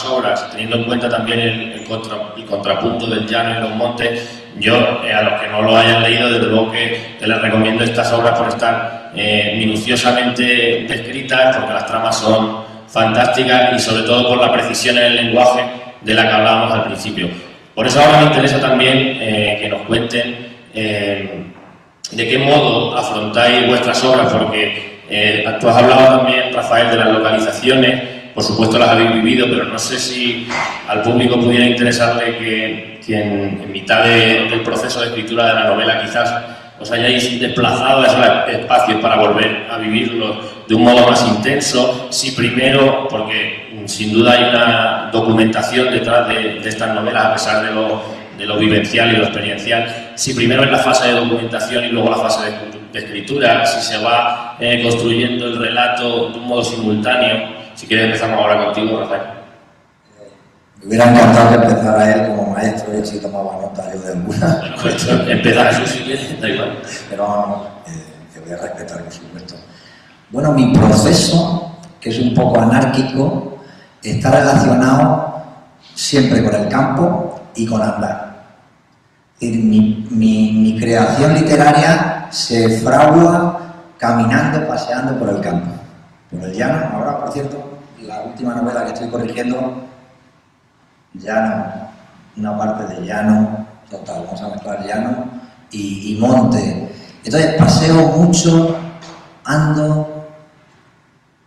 obras, teniendo en cuenta también el contrapunto del llano y los montes, yo, a los que no lo hayan leído, desde luego que les recomiendo estas obras por estar minuciosamente descritas, porque las tramas son fantásticas y sobre todo por la precisión en el lenguaje de la que hablábamos al principio. Por eso ahora me interesa también que nos cuenten de qué modo afrontáis vuestras obras, porque tú has hablado también, Rafael, de las localizaciones, por supuesto las habéis vivido, pero no sé si al público pudiera interesarle que en mitad del proceso de escritura de la novela quizás os hayáis desplazado a esos espacios para volver a vivirlos de un modo más intenso, si primero, porque sin duda hay una documentación detrás de estas novelas, a pesar de lo vivencial y lo experiencial, si primero es la fase de documentación y luego la fase de escritura, si se va construyendo el relato de un modo simultáneo. Si quieres empezamos ahora contigo, Rafael. Me hubiera encantado que empezara él como maestro y así tomaba nota yo de alguna. Bueno, pues empezar eso si quieres, da igual. Pero no, que voy a respetar, por supuesto. Bueno, mi proceso, que es un poco anárquico, está relacionado siempre con el campo y con andar. Es decir, mi creación literaria se fragua caminando, paseando por el campo, por el llano. Ahora, por cierto, la última novela que estoy corrigiendo, llano, una parte de llano, total, vamos a mezclar llano y monte. Entonces paseo mucho, ando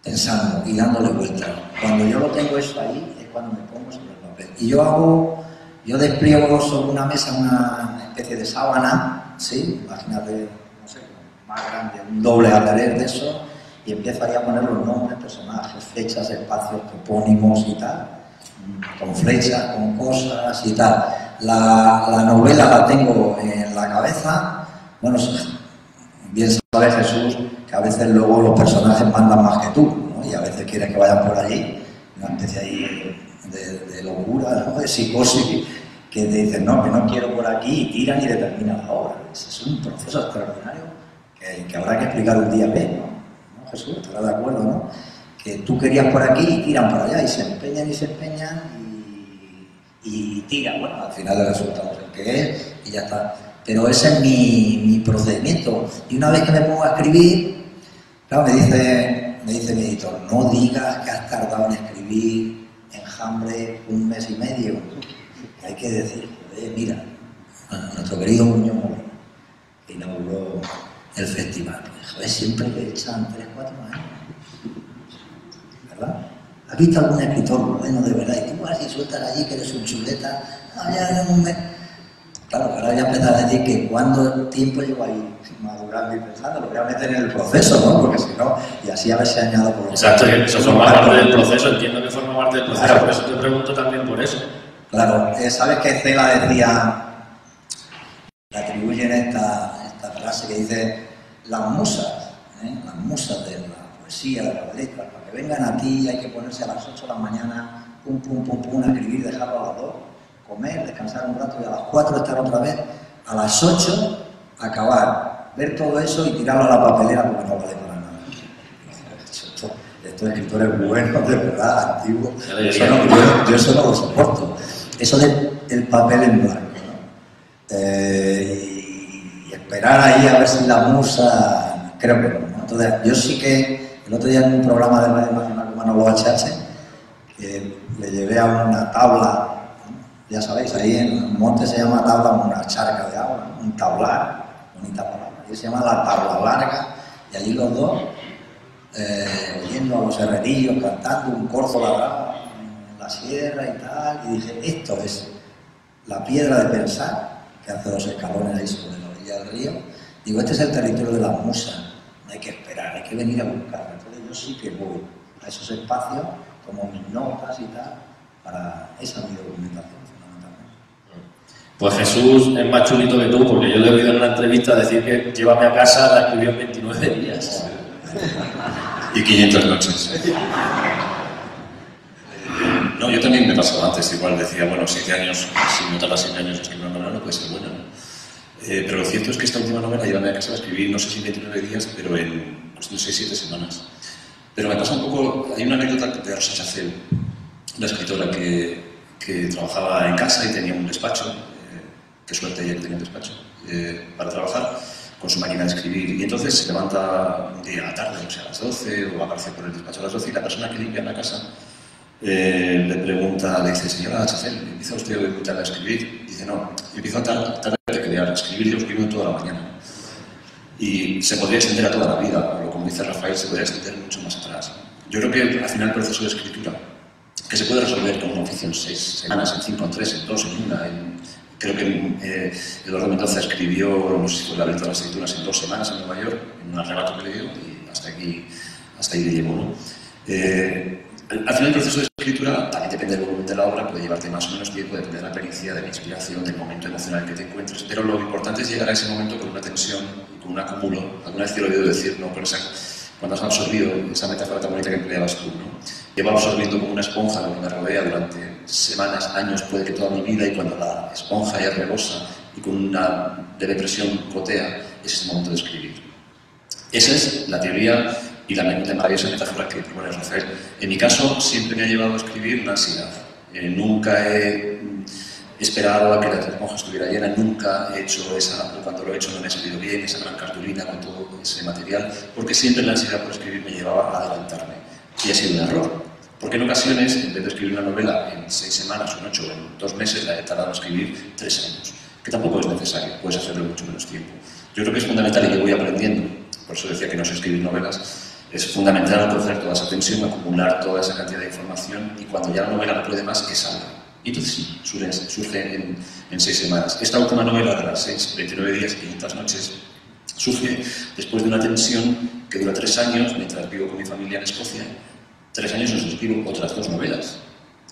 pensando y dándole vueltas. Cuando yo lo tengo eso ahí, es cuando me pongo sobre el papel. Y yo despliego sobre una mesa una especie de sábana, ¿sí? Imagínate, no sé, más grande, un doble alrededor de eso, y empiezo ahí a poner los nombres, personajes, fechas, espacios, topónimos y tal, con flechas, con cosas y tal. La novela la tengo en la cabeza, bueno, bien sabe Jesús que a veces luego los personajes mandan más que tú, ¿no? Y a veces quieren que vayan por allí, una especie ahí de locura, ¿no? De psicosis, que te dicen, no, que no quiero por aquí, y tiran y determinan la obra. Ese es un proceso extraordinario que habrá que explicar un día bien, ¿no? Jesús, estará de acuerdo, ¿no? Que tú querías por aquí y tiran por allá, y se empeñan y tiran. Bueno, al final el resultado es el que es y ya está. Pero ese es mi procedimiento. Y una vez que me pongo a escribir, claro, me dice mi editor, no digas que has tardado en escribir Enjambre 1 mes y medio. Hay que decir, mira, nuestro querido Muñoz Molina, que inauguró el festival, joder, siempre le echan 3 o 4 años, ¿verdad? ¿Has visto algún escritor bueno de verdad? Y tú vas y sueltas allí que eres un chuleta, ya en un mes. Claro, ahora voy a empezar a decir que cuánto tiempo llevo ahí madurando y pensando, lo voy a meter en el proceso, ¿no? Porque si no, y así a ver si añado por lo Exacto, que eso forma parte del proceso, entiendo que forma parte del proceso, claro. Por eso te pregunto también por eso. Claro, ¿sabes que Cela decía, le atribuyen esta frase que dice, las musas de la poesía, de las letras, para que vengan a ti hay que ponerse a las 8 de la mañana, pum, a escribir, dejarlo a las 2, comer, descansar un rato y a las 4 estar otra vez, a las 8 acabar, ver todo eso y tirarlo a la papelera porque no vale para nada. Estos escritores buenos, de verdad, antiguos, yo eso no lo soporto. Eso del papel en blanco, ¿no? Y esperar ahí a ver si la musa, creo que no, ¿no? Entonces, yo sí que, el otro día en un programa de Radio Nacional con Manolo HH, que le llevé a una tabla, ¿no? Ya sabéis, ahí en el monte se llama tabla una charca de agua, ¿no? Un tablar, bonita palabra, y se llama la tabla larga, y allí los dos, oyendo a los herrerillos cantando un corzo labrado en la sierra y tal, y dije, esto es la piedra de pensar, que hace 2 escalones ahí sobre la orilla del río. Digo, este es el territorio de la musa, no hay que esperar, hay que venir a buscarlo. Entonces yo sí que voy a esos espacios, como mis notas y tal, para esa mi documentación fundamentalmente. Pues Jesús es más chulito que tú, porque yo le he oído en una entrevista decir que llévame a casa, la escribió en 29 días. Y 500 noches. No, yo también me pasaba antes, igual decía, bueno, 7 años, si no tarda 7 años escribir una novela no puede ser buena, ¿no? Pero lo cierto es que esta última novela, Llévame a casa, la escribí, no sé si 29 días, pero en 6-7 semanas. Pero me pasa un poco, hay una anécdota de Rosa Chacel, la escritora que trabajaba en casa y tenía un despacho, qué suerte ella que tenía un despacho, para trabajar con su máquina de escribir. Y entonces se levanta un día a la tarde, o sea, a las 12, o aparece por el despacho a las 12, y la persona que limpia en la casa le pregunta, le dice, señora Chacel, ¿empieza usted muy tarde a escribir? Y dice, no, empiezo tarde de crear, a escribir yo escribo toda la mañana. Y se podría extender a toda la vida, pero como dice Rafael, se podría extender mucho más atrás. Yo creo que al final el proceso de escritura, que se puede resolver como un oficio en 6 semanas, en 5, en 3, en 2, en 1, creo que Eduardo Mendoza escribió, no sé si fue la Virtud de las Escrituras, en 2 semanas en Nueva York, en un arrebato que le dio, y hasta ahí le llevó, ¿no? Al final el proceso de escritura también depende del volumen de la obra, puede llevarte más o menos tiempo, depende de la pericia, de la inspiración, del momento emocional que te encuentres, pero lo importante es llegar a ese momento con una tensión y con un acúmulo. Alguna vez te lo he oído decir, ¿no? Pero cuando has absorbido esa metáfora tan bonita que empleabas tú, ¿no? Llevo absorbiendo como una esponja lo que me rodea durante semanas, años, puede que toda mi vida, y cuando la esponja ya rebosa y con una leve presión gotea, ese es el momento de escribir. Esa es la teoría y la maravillosa metáfora que propone Rafael. En mi caso, siempre me ha llevado a escribir una ansiedad. Nunca he esperado a que la esponja estuviera llena, nunca he hecho cuando lo he hecho no me ha salido bien, esa gran cartulina con todo ese material, porque siempre la ansiedad por escribir me llevaba a adelantarme. Y ha sido un error, porque en ocasiones, en vez de escribir una novela en 6 semanas, o en 8, o en 2 meses, la he tardado en escribir 3 años, que tampoco es necesario, puedes hacerlo en mucho menos tiempo. Yo creo que es fundamental, y que voy aprendiendo, por eso decía que no sé escribir novelas, Es fundamental coger toda esa tensión, acumular toda esa cantidad de información y cuando ya la novela no puede más, que salga. Y entonces sí, surge en 6 semanas. Esta última novela de las 29 días y 500 noches surge después de una tensión que dura 3 años, mientras vivo con mi familia en Escocia. 3 años os escribo otras 2 novelas.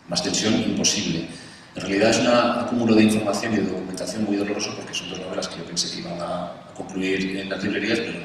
Más tensión imposible. En realidad es un acúmulo de información y de documentación muy doloroso porque son 2 novelas que yo pensé que iban a concluir en las librerías, pero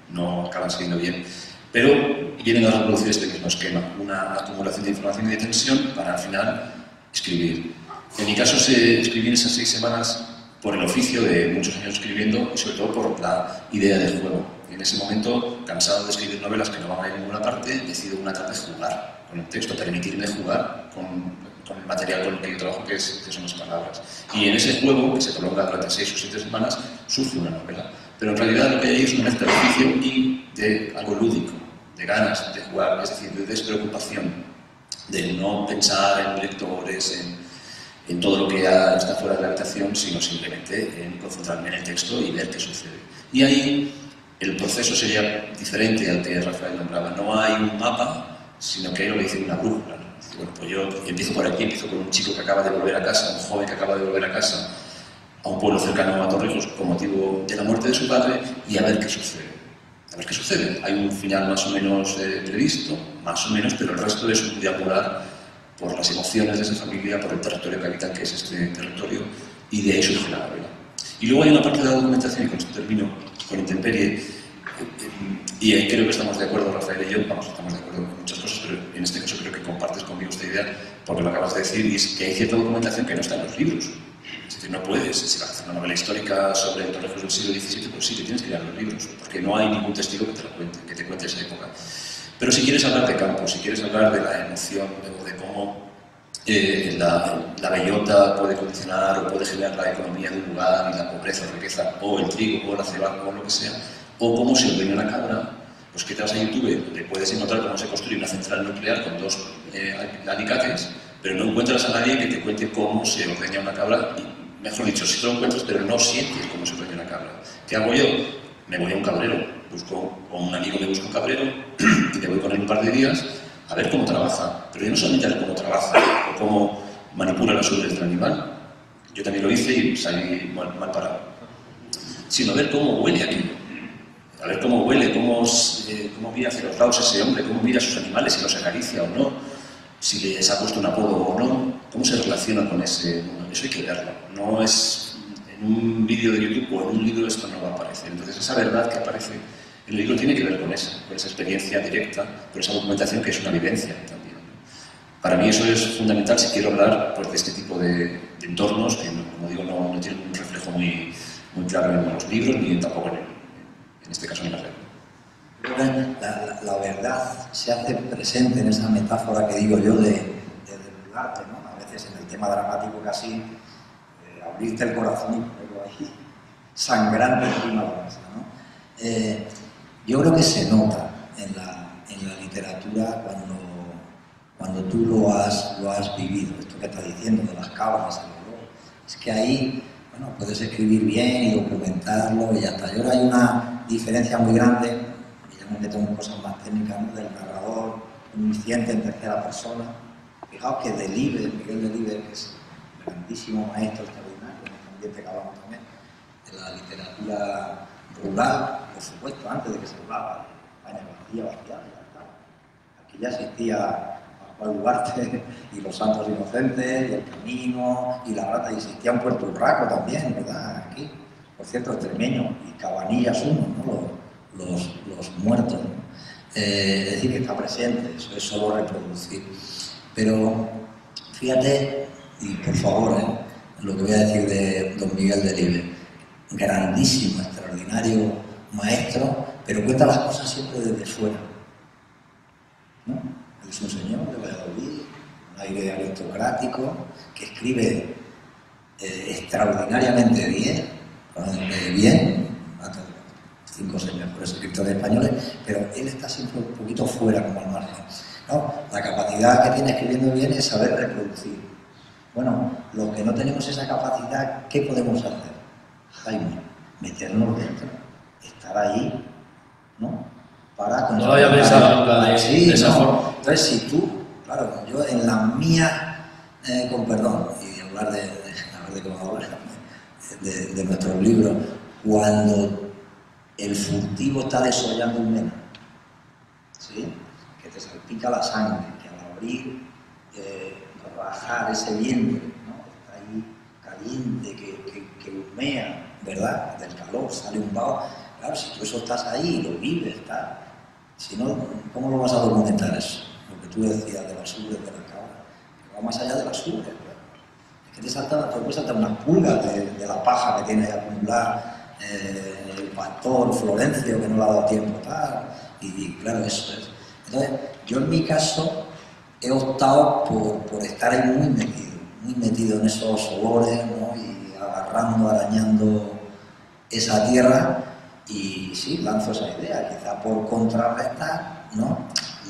no acaban saliendo bien. Pero vienen a reproducir este mismo esquema, una acumulación de información y de tensión para al final escribir. En mi caso escribí en esas 6 semanas por el oficio de muchos años escribiendo y sobre todo por la idea del juego. En ese momento, cansado de escribir novelas que no van a ir a ninguna parte, decido una tarde jugar con el texto, permitirme jugar con el material con el que yo trabajo, que son las palabras. Y en ese juego, que se prolonga durante 6 o 7 semanas, surge una novela. Pero en realidad lo que hay ahí es una mezcla de oficio y de algo lúdico, de ganas de jugar, es decir, de despreocupación, de no pensar en lectores, en todo lo que ya está fuera de la habitación, sino simplemente en concentrarme en el texto y ver qué sucede. Y ahí el proceso sería diferente al que Rafael nombraba. No hay un mapa, sino que hay lo que dice una brújula, ¿no? Bueno, pues yo empiezo por aquí, empiezo con un chico que acaba de volver a casa, un joven que acaba de volver a casa, a un pueblo cercano a Torrijos con motivo de la muerte de su padre, y a ver qué sucede. A ver qué sucede. Hay un final más o menos previsto, más o menos, pero el resto es un deambular por las emociones de esa familia, por el territorio que habitan, que es este territorio, y de ahí surge la novela. Y luego hay una parte de la documentación, y con esto termino, con Intemperie, y ahí creo que estamos de acuerdo, Rafael y yo, vamos, estamos de acuerdo en muchas cosas, pero en este caso creo que compartes conmigo esta idea, porque lo acabas de decir, y es que hay cierta documentación que no está en los libros. Es decir, no puedes, si vas a hacer una novela histórica sobre Torrijos del siglo XVII, pues sí, te tienes que ir a los libros, porque no hay ningún testigo que te lo cuente, que te cuente esa época. Pero si quieres hablar de campo, si quieres hablar de la emoción, de cómo la bellota puede condicionar o puede generar la economía de un lugar, y la pobreza, la riqueza, o el trigo, o la cebada, o lo que sea, o cómo se ordeña la cabra, pues que te vas a YouTube, donde puedes encontrar cómo se construye una central nuclear con 2 alicates, pero no encuentras a nadie que te cuente cómo se ordeña una cabra, y mejor dicho, sí lo encuentras, pero no sientes cómo se ordeña una cabra. ¿Qué hago yo? Me voy a un cabrero, busco, o un amigo me busca un cabrero, y te voy con él un par de días a ver cómo trabaja, pero yo no solamente a ver cómo trabaja, o cómo manipula las ubres del animal, yo también lo hice y salí mal parado, sino a ver cómo huele aquello. A ver cómo huele, cómo mira hacia los lados ese hombre, cómo mira a sus animales, si los acaricia o no, si les ha puesto un apodo o no, cómo se relaciona con ese mundo. Eso hay que verlo. No es en un vídeo de YouTube o en un libro, esto no va a aparecer. Entonces esa verdad que aparece en el libro tiene que ver con esa experiencia directa, con esa documentación que es una vivencia también. Para mí eso es fundamental si quiero hablar pues, de este tipo de entornos que, como digo, no tienen un reflejo muy claro en los libros ni tampoco en este caso en la red. La verdad se hace presente en esa metáfora que digo yo de desnudarte, ¿no? A veces en el tema dramático casi abrirte el corazón y ponerlo ahí sangrante encima de la mesa, ¿no? Yo creo que se nota en la literatura cuando tú lo has vivido, esto que estás diciendo de las cabras, es que ahí bueno, puedes escribir bien y documentarlo y ya está. Y ahora hay una diferencia muy grande, y ya me meto en cosas más técnicas, ¿no? Del narrador omnisciente en tercera persona. Fijaos que Miguel Delibes, que es un grandísimo maestro extraordinario, en este ambiente que hablamos también, de la literatura rural, por supuesto, antes de que se hablaba de España vacía, aquí ya existía Pascual Duarte y los Santos Inocentes, y El Camino, y La Rata, y existía un Puerto Urraco también, ¿verdad? Aquí, por cierto, extremeño, y Cabanillas uno, ¿no? Los muertos, ¿no? Es decir, que está presente, eso es solo reproducir. Pero, fíjate, y por favor, lo que voy a decir de don Miguel Delibes, grandísimo, extraordinario maestro, pero cuenta las cosas siempre desde fuera, ¿no? Es un señor de Valladolid, un aire aristocrático, que escribe extraordinariamente bien, 5 o 6 mejores escritores españoles, pero él está siempre un poquito fuera, como al margen, ¿no? La capacidad que tiene escribiendo bien es saber reproducir. Bueno, los que no tenemos esa capacidad, ¿qué podemos hacer? Jaime, meternos dentro, estar ahí, ¿no? para... No lo había pensado nunca de esa forma. Entonces, si tú, claro, yo en la mía, con perdón, y hablar de cómo hablar, de nuestros libros, cuando el furtivo está desollando un mena, ¿sí? Que te salpica la sangre, que al abrir, rajar ese vientre, ¿no? Está ahí caliente, que humea, ¿verdad? Del calor, sale un vaho. Claro, si tú eso estás ahí, lo vives, tal. Si no, ¿cómo lo vas a documentar eso? Lo que tú decías de las ubres de la cabra, que va más allá de las ubres, ¿verdad? Es que te puede saltar unas pulgas de la paja que tiene ahí acumulada el pastor Florencio, que no le ha dado tiempo, tal. Y claro, eso es. Entonces, yo en mi caso he optado por estar ahí muy metido en esos olores, ¿no? Y agarrando, arañando esa tierra. Y sí, lanzo esa idea, quizá por contrarrestar, ¿no?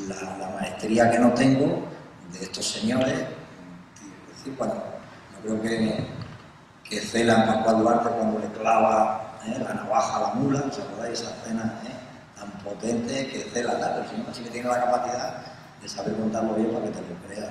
la maestría que no tengo de estos señores. Es decir, bueno, no creo que celan Pascual Duarte cuando le clava la navaja a la mula, ¿os acordáis esa escena tan potente que cela, pero si no, sí que tiene la capacidad de saber contarlo bien para que te lo creas.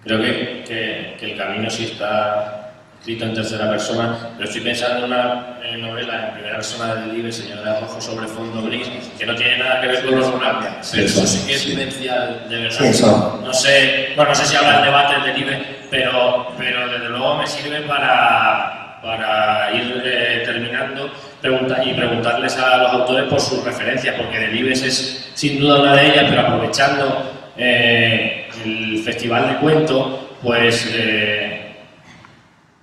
Creo que el camino sí está escrito en tercera persona, pero estoy pensando en una novela en primera persona de Delibes, Señor de Rojo sobre fondo gris, que no tiene nada que ver con los rural, pero eso sí que es vivencial, de verdad. Sí, eso. No sé si habrá el debate de Delibes, pero desde luego me sirve para ir terminando y preguntarles a los autores por sus referencias, porque Delibes es sin duda una de ellas, pero aprovechando el Festival de Cuento, pues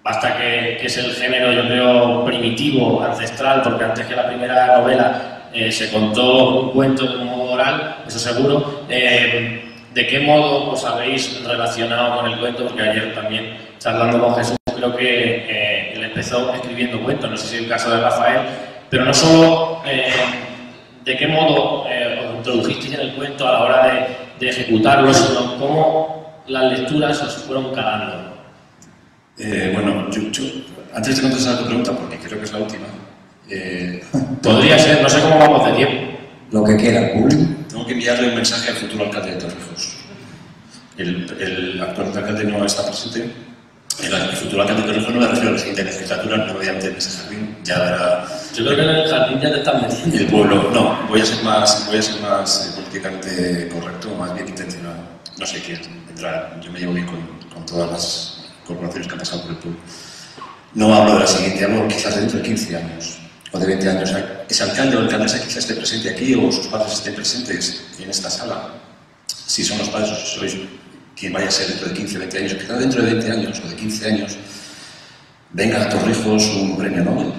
basta que es el género, yo creo, primitivo, ancestral, porque antes que la primera novela se contó un cuento de un modo oral, eso seguro. ¿De qué modo os habéis relacionado con el cuento? Porque ayer también, charlando con Jesús, creo que él empezó escribiendo cuentos, no sé si es el caso de Rafael, pero no solo de qué modo os introdujisteis en el cuento a la hora de ejecutarlo, sino cómo las lecturas os fueron calando. Bueno, yo, antes de contestar a tu pregunta, porque creo que es la última, podría ser, no sé cómo vamos de tiempo. Lo que quiera, tengo que enviarle un mensaje al futuro alcalde de Torrijos. El actual alcalde no está presente. El futuro alcalde de Torrijos no le refiero a la siguiente legislatura, no voy a meter en ese jardín, ya verá. Yo creo que en el jardín ya te están metiendo. El pueblo, no, voy a ser más políticamente correcto, más bien intencionado. No sé quién vendrá, yo me llevo bien con todas las corporaciones que han pasado por el pueblo. No hablo de la siguiente, hablo quizás dentro de 15 años o de 20 años. Ese alcalde o alcaldesa quizás esté presente aquí o sus padres estén presentes en esta sala. Si son los padres o si sois quien vaya a ser dentro de 15 o 20 años, quizás dentro de 20 años o de 15 años venga a Torrijos un premio Nobel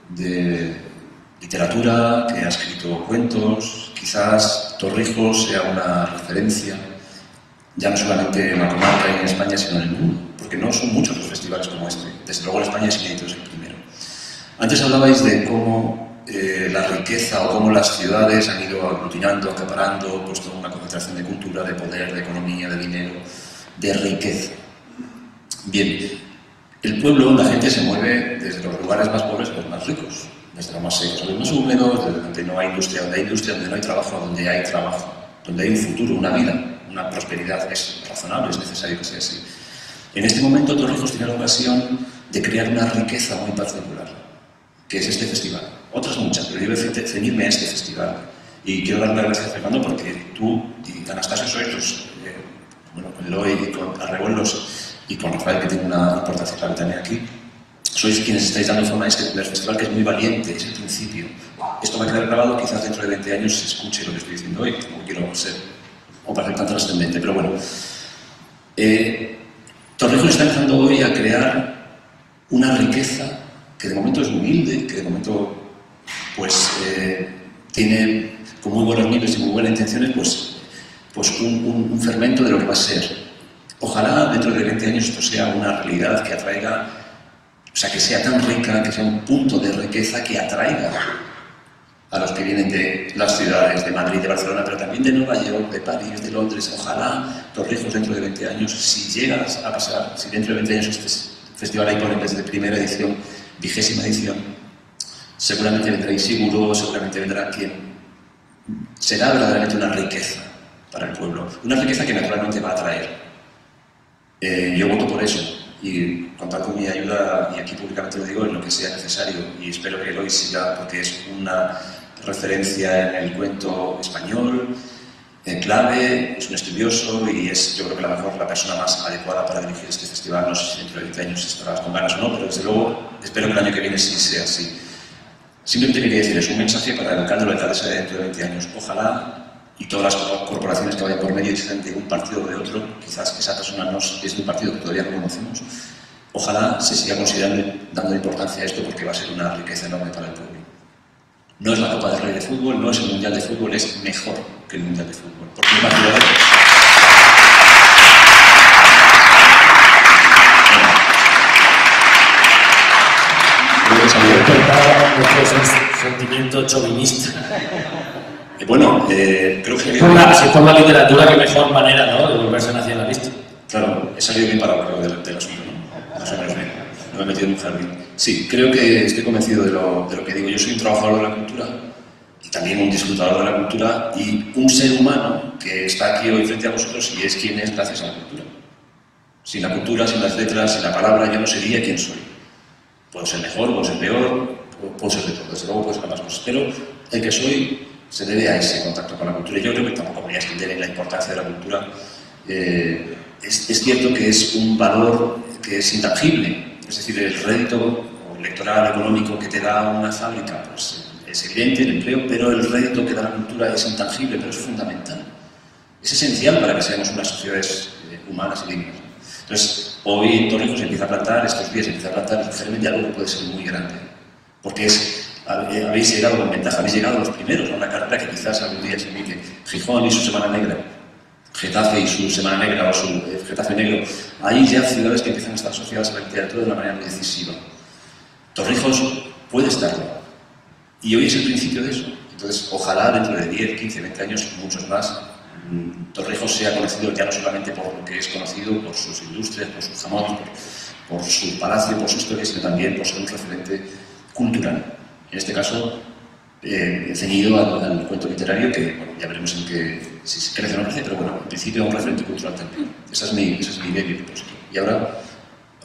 de literatura que ha escrito cuentos. Quizás Torrijos sea una referencia ya no solamente en la comarca y en España, sino en el mundo, porque no son muchos los festivales como este. Desde luego en España es inédito, es el primero. Antes hablabais de cómo la riqueza o cómo las ciudades han ido aglutinando, acaparando, pues toda una concentración de cultura, de poder, de economía, de dinero, de riqueza. Bien, el pueblo, la gente se mueve desde los lugares más pobres a los más ricos, desde los más secos a los más húmedos, desde donde no hay industria, donde no hay trabajo, donde hay trabajo, donde hay un futuro, una vida, una prosperidad. Es razonable, es necesario que sea así. En este momento Torrijos tiene la ocasión de crear una riqueza muy particular, que es este festival. Otras muchas, pero yo voy a ceñirme a este festival. Y quiero darle las gracias a Fernando porque tú y Anastasio sois los, con Eloy y con Arrebuelos y con Rafael, que tiene una importancia clave también aquí, sois quienes estáis dando forma a este primer festival, que es muy valiente, es el principio. Esto va a quedar grabado, quizás dentro de 20 años se escuche lo que estoy diciendo hoy, no quiero ser o parecer tan trascendente, pero bueno. Torrijos está empezando hoy a crear una riqueza que de momento es humilde, que de momento pues tiene con muy buenos niveles y muy buenas intenciones pues un fermento de lo que va a ser. Ojalá dentro de 20 años esto sea una realidad que atraiga, o sea, que sea tan rica, que sea un punto de riqueza que atraiga a los que vienen de las ciudades de Madrid, de Barcelona, pero también de Nueva York, de París, de Londres. Ojalá Torrijos dentro de 20 años, si llegas a pasar, si dentro de 20 años este festival ahí ponen desde primera edición, 20ª edición, seguramente vendrá Isiguro, seguramente vendrá quien será verdaderamente una riqueza para el pueblo, una riqueza que naturalmente va a atraer. Yo voto por eso y contar con mi ayuda, y aquí públicamente lo digo, en lo que sea necesario, y espero que Eloy siga, porque es una referencia en el cuento español, clave, es un estudioso y es, yo creo que la persona más adecuada para dirigir este festival. No sé si dentro de 20 años estarás con ganas o no, pero desde luego espero que el año que viene sí sea así. Simplemente quería decir, es un mensaje para el alcalde o la alcaldesa de dentro de 20 años. Ojalá, y todas las corporaciones que vayan por medio y sean de un partido o de otro, quizás esa persona no es de un partido que todavía no conocemos, ojalá se siga considerando, dando importancia a esto, porque va a ser una riqueza enorme para el pueblo. No es la Copa del Rey de fútbol, no es el Mundial de fútbol, es mejor que el Mundial de fútbol. Porque el partido de... nuestro sentimiento chauvinista. Bueno, creo que... Si por la literatura, qué mejor manera, ¿no?, de volverse nacionalista. Claro, he salido bien parado, creo, del asunto, ¿no? Más o menos bien. No me he metido en un jardín. Sí, creo que estoy convencido de lo que digo. Yo soy un trabajador de la cultura y también un disfrutador de la cultura y un ser humano que está aquí hoy frente a vosotros y es quien es gracias a la cultura. Sin la cultura, sin las letras, sin la palabra, yo no sería quien soy. Puedo ser mejor, puedo ser peor, puedo ser de todo. Desde luego puedo ser más cosas, pero el que soy se debe a ese contacto con la cultura. Yo creo que tampoco voy a extender en la importancia de la cultura. Es cierto que es un valor que es intangible, es decir, el rédito electoral, económico que te da una fábrica, pues es evidente el empleo, pero el rédito que da la cultura es intangible, pero es fundamental. Es esencial para que seamos unas sociedades humanas y dignas. Entonces, hoy en Torrijos se empieza a plantar, estos días se empieza a plantar realmente algo que puede ser muy grande, porque habéis llegado con ventaja, habéis llegado los primeros a una carrera que quizás algún día se indique. Gijón y su Semana Negra, Getafe y su Semana Negra o su Getafe Negro, hay ya ciudades que empiezan a estar asociadas a la literatura de una manera muy decisiva. Torrijos puede estarlo, y hoy es el principio de eso. Entonces, ojalá dentro de 10, 15, 20 años, muchos más, Torrijos sea conocido ya no solamente por lo que es conocido, por sus industrias, por sus jamones, por su palacio, por su historia, sino también por ser un referente cultural. En este caso, ceñido al cuento literario, que bueno, ya veremos en qué, si se crece o no crece, pero bueno, en principio un referente cultural también. Esa es mi idea y mi propósito. Y ahora,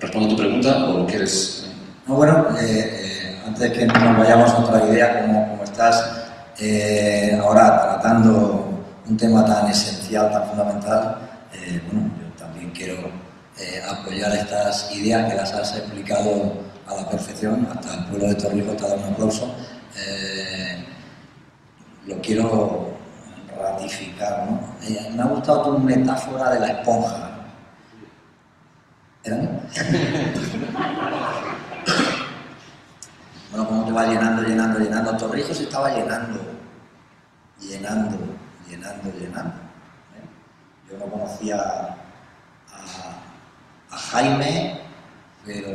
¿respondo a tu pregunta o quieres...? No, bueno, antes de que nos vayamos a otra idea, como estás ahora tratando un tema tan esencial, tan fundamental, bueno, yo también quiero apoyar estas ideas que las has explicado a la perfección. Hasta el pueblo de Torrijos te ha dado un aplauso. Lo quiero ratificar, ¿no? Me ha gustado tu metáfora de la esponja. ¿Era? Bueno, como te va llenando. Torrijos se estaba llenando. Yo no conocía a Jaime, pero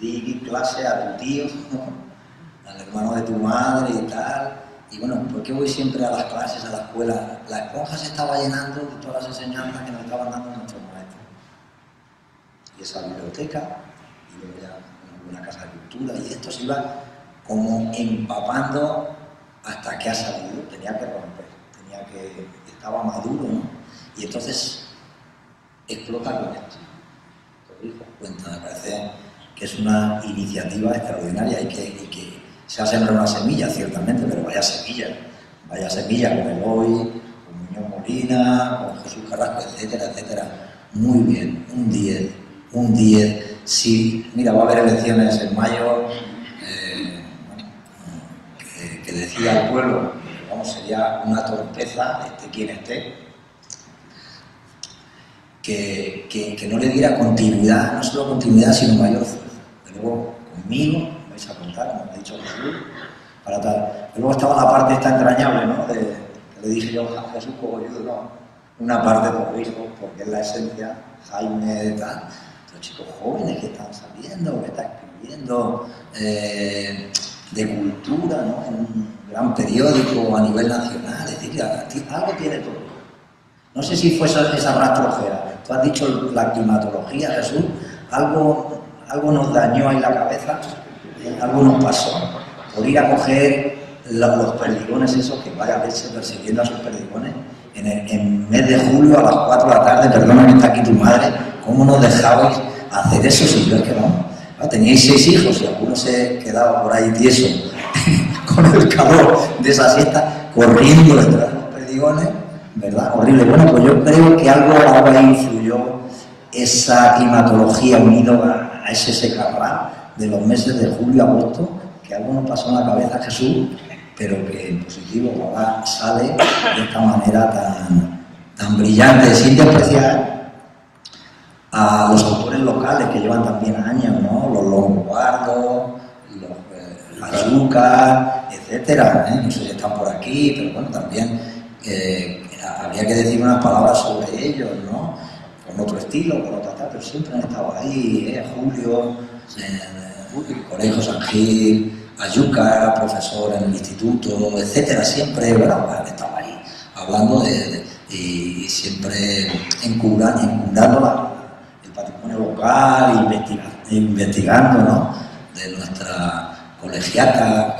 di clase a tu tío, ¿no?, al hermano de tu madre y tal. Y bueno, ¿por qué voy siempre a las clases, a la escuela? La esponja se estaba llenando de todas las enseñanzas que nos estaban dando nuestros maestros. Y esa biblioteca, y luego ya una casa de cultura, y esto se iba como empapando hasta que ha salido. Tenía que romper, estaba maduro, ¿no? Y entonces explota con esto. Torrijos cuenta, me parece que es una iniciativa extraordinaria y que se ha sembrado una semilla, ciertamente, pero vaya semilla con Eloy, con Muñoz Molina, con Jesús Carrasco, etcétera, etcétera. Muy bien, un 10. Sí, mira, va a haber elecciones en mayo, que decida el pueblo, vamos, sería una torpeza, quien esté, que no le diera continuidad, no solo continuidad, sino mayor fuerza. De luego, conmigo, vais a contar, como ha dicho Jesús, para tal. Luego estaba la parte esta entrañable, ¿no?, que le dije yo a Jesús Cogolludo, ¿no?, una parte de Torrijos, porque es la esencia, Jaime, tal, los chicos jóvenes que están saliendo, que están escribiendo, de cultura, ¿no?, en un gran periódico a nivel nacional, es decir, algo tiene todo. No sé si fue esa rastrojera. Tú has dicho la climatología, Jesús, algo nos dañó ahí la cabeza, algo nos pasó, por ir a coger los perdigones esos, que vaya a verse persiguiendo a sus perdigones, en mes de julio a las 4 de la tarde, perdona que está aquí tu madre, ¿cómo nos dejabais hacer eso si yo es que vamos? ¿No? Teníais 6 hijos y alguno se quedaba por ahí tieso con el calor de esa siesta, corriendo detrás de los perdigones, ¿verdad? Horrible. Bueno, pues yo creo que algo ahora influyó esa climatología unido a ese secarral de los meses de julio a agosto, que algo nos pasó en la cabeza, Jesús, pero que en positivo ahora sale de esta manera tan brillante, sin despreciar a los autores locales que llevan también años, ¿no? Los Longobardo, los Azúcar, etcétera, ¿eh? No sé si están por aquí, pero bueno, también habría que decir unas palabras sobre ellos, ¿no? Con otro estilo, con otra tal, pero siempre han estado ahí, Julio, Colegio San Gil, Ayuca, profesor en el instituto, etcétera, siempre, ¿verdad? Han estado ahí, hablando y siempre encumbrando el patrimonio local, investigando, ¿no? De nuestra colegiala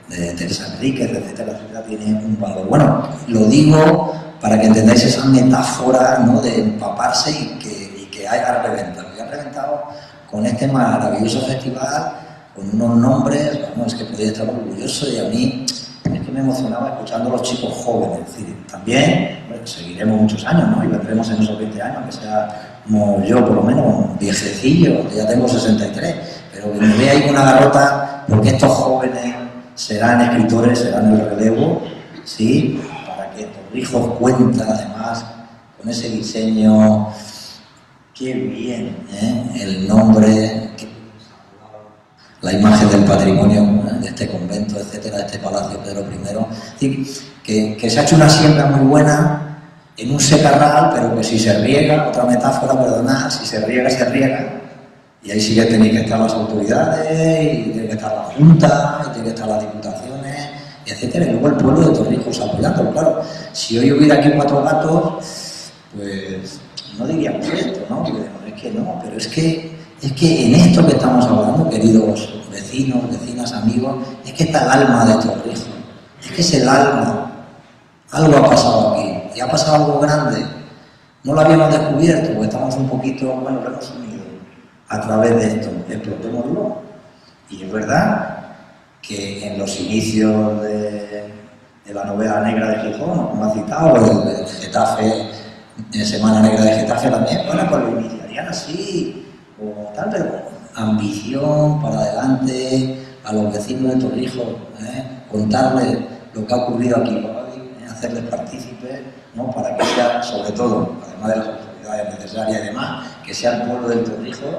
de Teresa Enríquez, etcétera, etcétera, tiene un valor. Bueno, lo digo para que entendáis esa metáfora, ¿no? De empaparse y que haya reventado. Y ha reventado con este maravilloso festival, con unos nombres, bueno, es que podía estar orgulloso, y a mí es que me emocionaba escuchando a los chicos jóvenes. Es decir, también, bueno, seguiremos muchos años, ¿no? Y vendremos en esos 20 años, que seamos yo por lo menos viejecillo, que ya tengo 63, pero que me vea ahí con una garrota, porque estos jóvenes serán escritores, serán el relevo, ¿sí? Para que Torrijos cuenta, además, con ese diseño, qué bien, el nombre, la imagen del patrimonio de este convento, etcétera, de este Palacio Pedro I. Es decir, que se ha hecho una siembra muy buena en un secarral, pero que si se riega, otra metáfora, perdonad, si se riega, se riega. Y ahí sí que tenéis que estar las autoridades, y tiene que estar la Junta, y tiene que estar las diputaciones, etcétera. Y luego el pueblo de Torrijos apoyando. Claro, si hoy hubiera aquí 4 gatos, pues no diríamos esto, ¿no? Es que no, pero es que en esto que estamos hablando, queridos vecinos, vecinas, amigos, es que está el alma de Torrijos. Es que es el alma. Algo ha pasado aquí. Y ha pasado algo grande. No lo habíamos descubierto, porque estamos un poquito, bueno, lo hemos unido a través de esto. Explotémoslo. Y es verdad que en los inicios de la novela negra de Gijón, como ha citado, el Getafe, en Semana Negra de Getafe también, bueno, pues lo iniciarían así, o tal, pero ambición para adelante a los vecinos de Torrijos, contarles lo que ha ocurrido aquí hoy, hacerles partícipes, ¿no? Para que sea, sobre todo, además de las autoridades necesarias y demás, que sea el pueblo de Torrijos,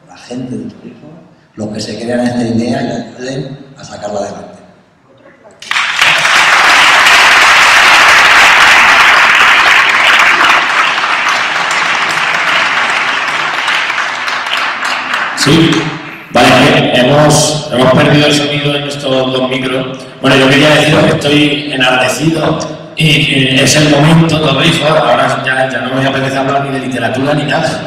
la gente de Torrijos, los que se crean esta idea y ayuden a sacarla adelante. Sí, vale, hemos perdido el sonido en estos 2 micros. Bueno, yo quería deciros que estoy enardecido y que es el momento, Torrijos, ahora ya no me apetece hablar ni de literatura ni nada.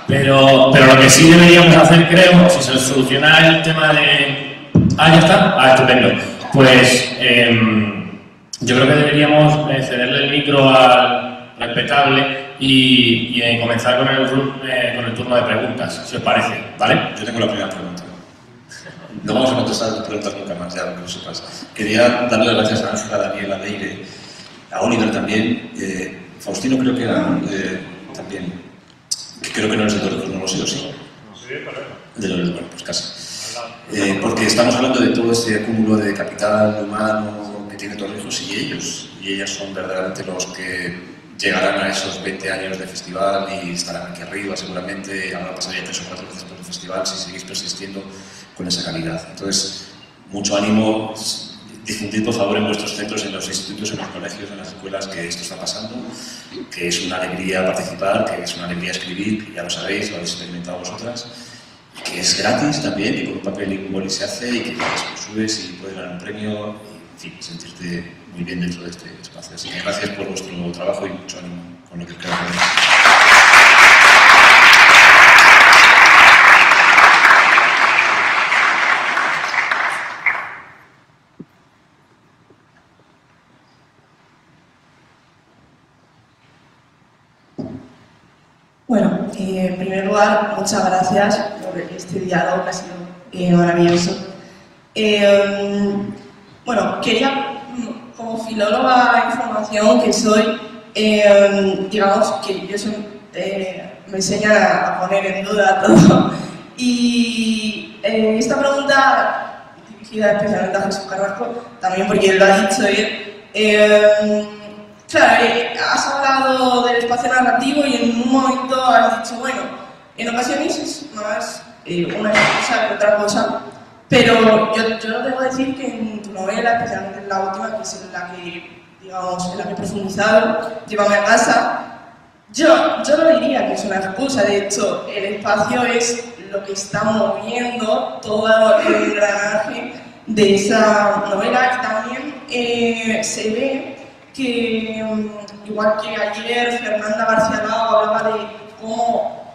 Pero lo que sí deberíamos hacer, creo, si se soluciona el tema de... Ah, ya está. Estupendo. Pues yo creo que deberíamos cederle el micro al respetable y comenzar con el turno de preguntas, si os parece, ¿vale? Yo tengo la primera pregunta. No vamos a contestar las preguntas nunca más, ya que lo sepas. Quería darle las gracias a Ángela, a Daniel, a Leire, a Oliver también. Faustino creo que era también. Creo que no es de Torrijos, no lo sé, o sí. De Loreto, bueno, pues casi. Porque estamos hablando de todo este acúmulo de capital humano que tiene Torrijos y ellos. Y ellas son verdaderamente los que llegarán a esos 20 años de festival y estarán aquí arriba seguramente. Habrá pasado ya 3 o 4 veces por el festival si seguís persistiendo con esa calidad. Entonces, mucho ánimo. Difundir por favor en vuestros centros, en los institutos, en los colegios, en las escuelas, que esto está pasando, que es una alegría participar, que es una alegría escribir, que ya lo sabéis, lo habéis experimentado vosotras, que es gratis también y con un papel y un boli se hace y que después subes y puedes ganar un premio y, en fin, sentirte muy bien dentro de este espacio. Así que gracias por vuestro trabajo y mucho ánimo con lo que queda. Bueno, en primer lugar, muchas gracias por este diálogo que ha sido maravilloso. Bueno, quería, como filóloga en formación que soy, digamos que yo soy, me enseñan a poner en duda todo. Y esta pregunta, dirigida especialmente a Jesús Carrasco, también porque lo ha dicho él, claro, has hablado del espacio narrativo y en un momento has dicho, bueno, en ocasiones es más una excusa que otra cosa, pero yo debo decir que en tu novela, especialmente en la última, que es en la que, digamos, en la que he profundizado, Llévame a casa, yo no diría que es una excusa. De hecho, el espacio es lo que está moviendo todo el engranaje de esa novela, y también se ve que, igual que ayer Fernanda García Lago hablaba de cómo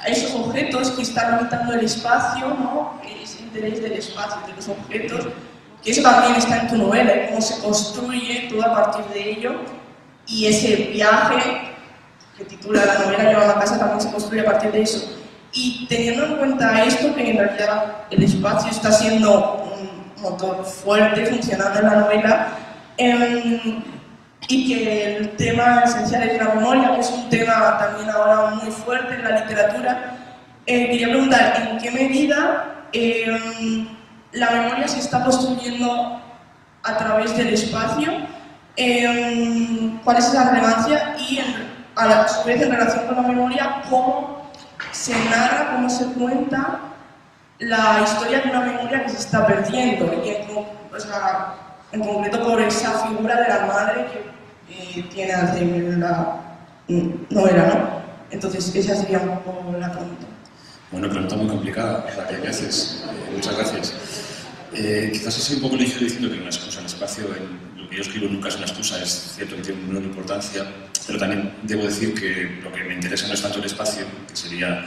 esos objetos que están habitando el espacio, ¿no? Ese interés del espacio, de los objetos, que eso también está en tu novela, y cómo se construye todo a partir de ello, y ese viaje que titula la novela Llévame a casa también se construye a partir de eso. Y teniendo en cuenta esto, que en realidad el espacio está siendo un motor fuerte funcionando en la novela, y que el tema esencial es la memoria, que es un tema también ahora muy fuerte en la literatura, quería preguntar en qué medida la memoria se está construyendo a través del espacio, cuál es la relevancia y a su vez en relación con la memoria, cómo se narra, cómo se cuenta la historia de una memoria que se está perdiendo, y en concreto por esa figura de la madre que tiene Alzheimer en la novela, ¿no? Entonces, esa sería un poco la pregunta. Bueno, pregunta muy complicada la que me haces. Muchas gracias. Quizás he sido un poco ligero diciendo que una excusa en espacio, lo que yo escribo nunca es una excusa, es cierto que tiene una importancia, pero también debo decir que lo que me interesa no es tanto el espacio, que sería,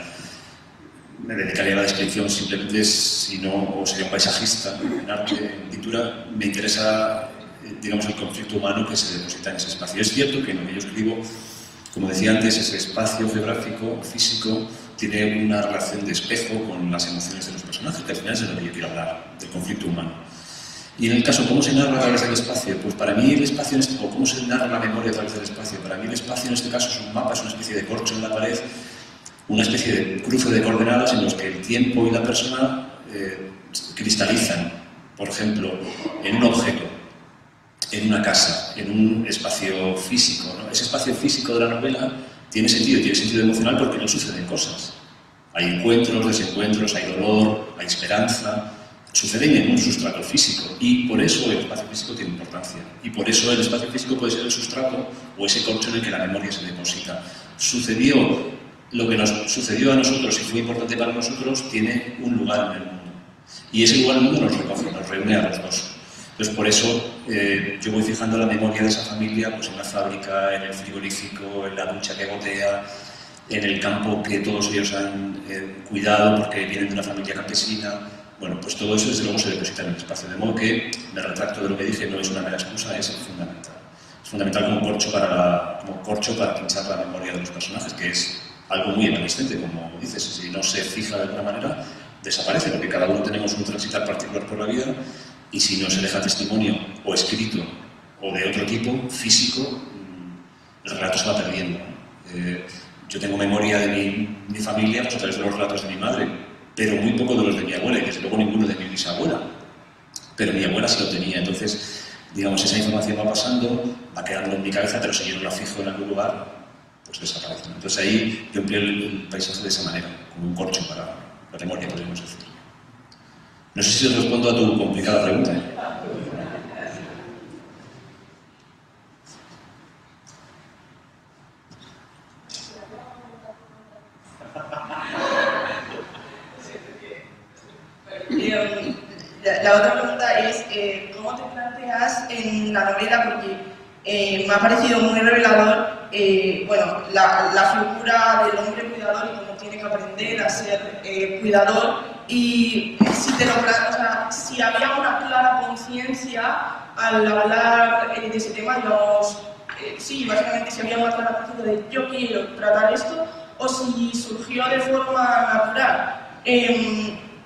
me dedicaría a la descripción simplemente, sino, o sería un paisajista en arte, en pintura, me interesa, digamos, el conflicto humano que se deposita en ese espacio. Es cierto que en lo que yo escribo, como decía antes, ese espacio geográfico, físico, tiene una relación de espejo con las emociones de los personajes, que al final es de lo que yo quiero hablar, del conflicto humano. Y en el caso, ¿cómo se narra a través del espacio? Pues para mí el espacio, o cómo se narra la memoria a través del espacio, para mí el espacio en este caso es un mapa, es una especie de corcho en la pared, una especie de cruce de coordenadas en los que el tiempo y la persona cristalizan, por ejemplo, en un objeto, en una casa, en un espacio físico, ¿no? Ese espacio físico de la novela tiene sentido emocional porque no suceden cosas. Hay encuentros, desencuentros, hay dolor, hay esperanza, suceden en un sustrato físico, y por eso el espacio físico tiene importancia, y por eso el espacio físico puede ser el sustrato o ese corcho en el que la memoria se deposita. Sucedió lo que nos sucedió a nosotros y fue importante para nosotros, tiene un lugar en el mundo, y ese lugar en el mundo nos recoge, nos reúne a los dos. Entonces, por eso yo voy fijando la memoria de esa familia pues en la fábrica, en el frigorífico, en la ducha que gotea, en el campo que todos ellos han cuidado porque vienen de una familia campesina. Bueno, pues todo eso desde luego se deposita en el espacio, de modo que me retracto de lo que dije, no es una mera excusa, es fundamental. Es fundamental como corcho para pinchar la memoria de los personajes, que es algo muy evanescente, como dices, si no se fija de alguna manera, desaparece, porque cada uno tenemos un transitar particular por la vida, y si no se deja testimonio, o escrito, o de otro tipo, físico, el relato se va perdiendo. Yo tengo memoria de mi familia pues, a través de los relatos de mi madre, pero muy poco de los de mi abuela, y desde luego ninguno de mi bisabuela. Pero mi abuela sí lo tenía, entonces, digamos, esa información va pasando, va quedando en mi cabeza, pero si yo no la fijo en algún lugar, pues desaparece. Entonces ahí yo empleo el paisaje de esa manera, como un corcho para la memoria, podríamos decir. No sé si os respondo a tu complicada pregunta. La otra pregunta es, ¿cómo te planteas en la novela? Porque me ha parecido muy revelador bueno, la figura del hombre cuidador y cómo tiene que aprender a ser cuidador, y si te o sea, si había una clara conciencia al hablar de ese tema, digamos, sí, básicamente si había una clara conciencia de yo quiero tratar esto, o si surgió de forma natural.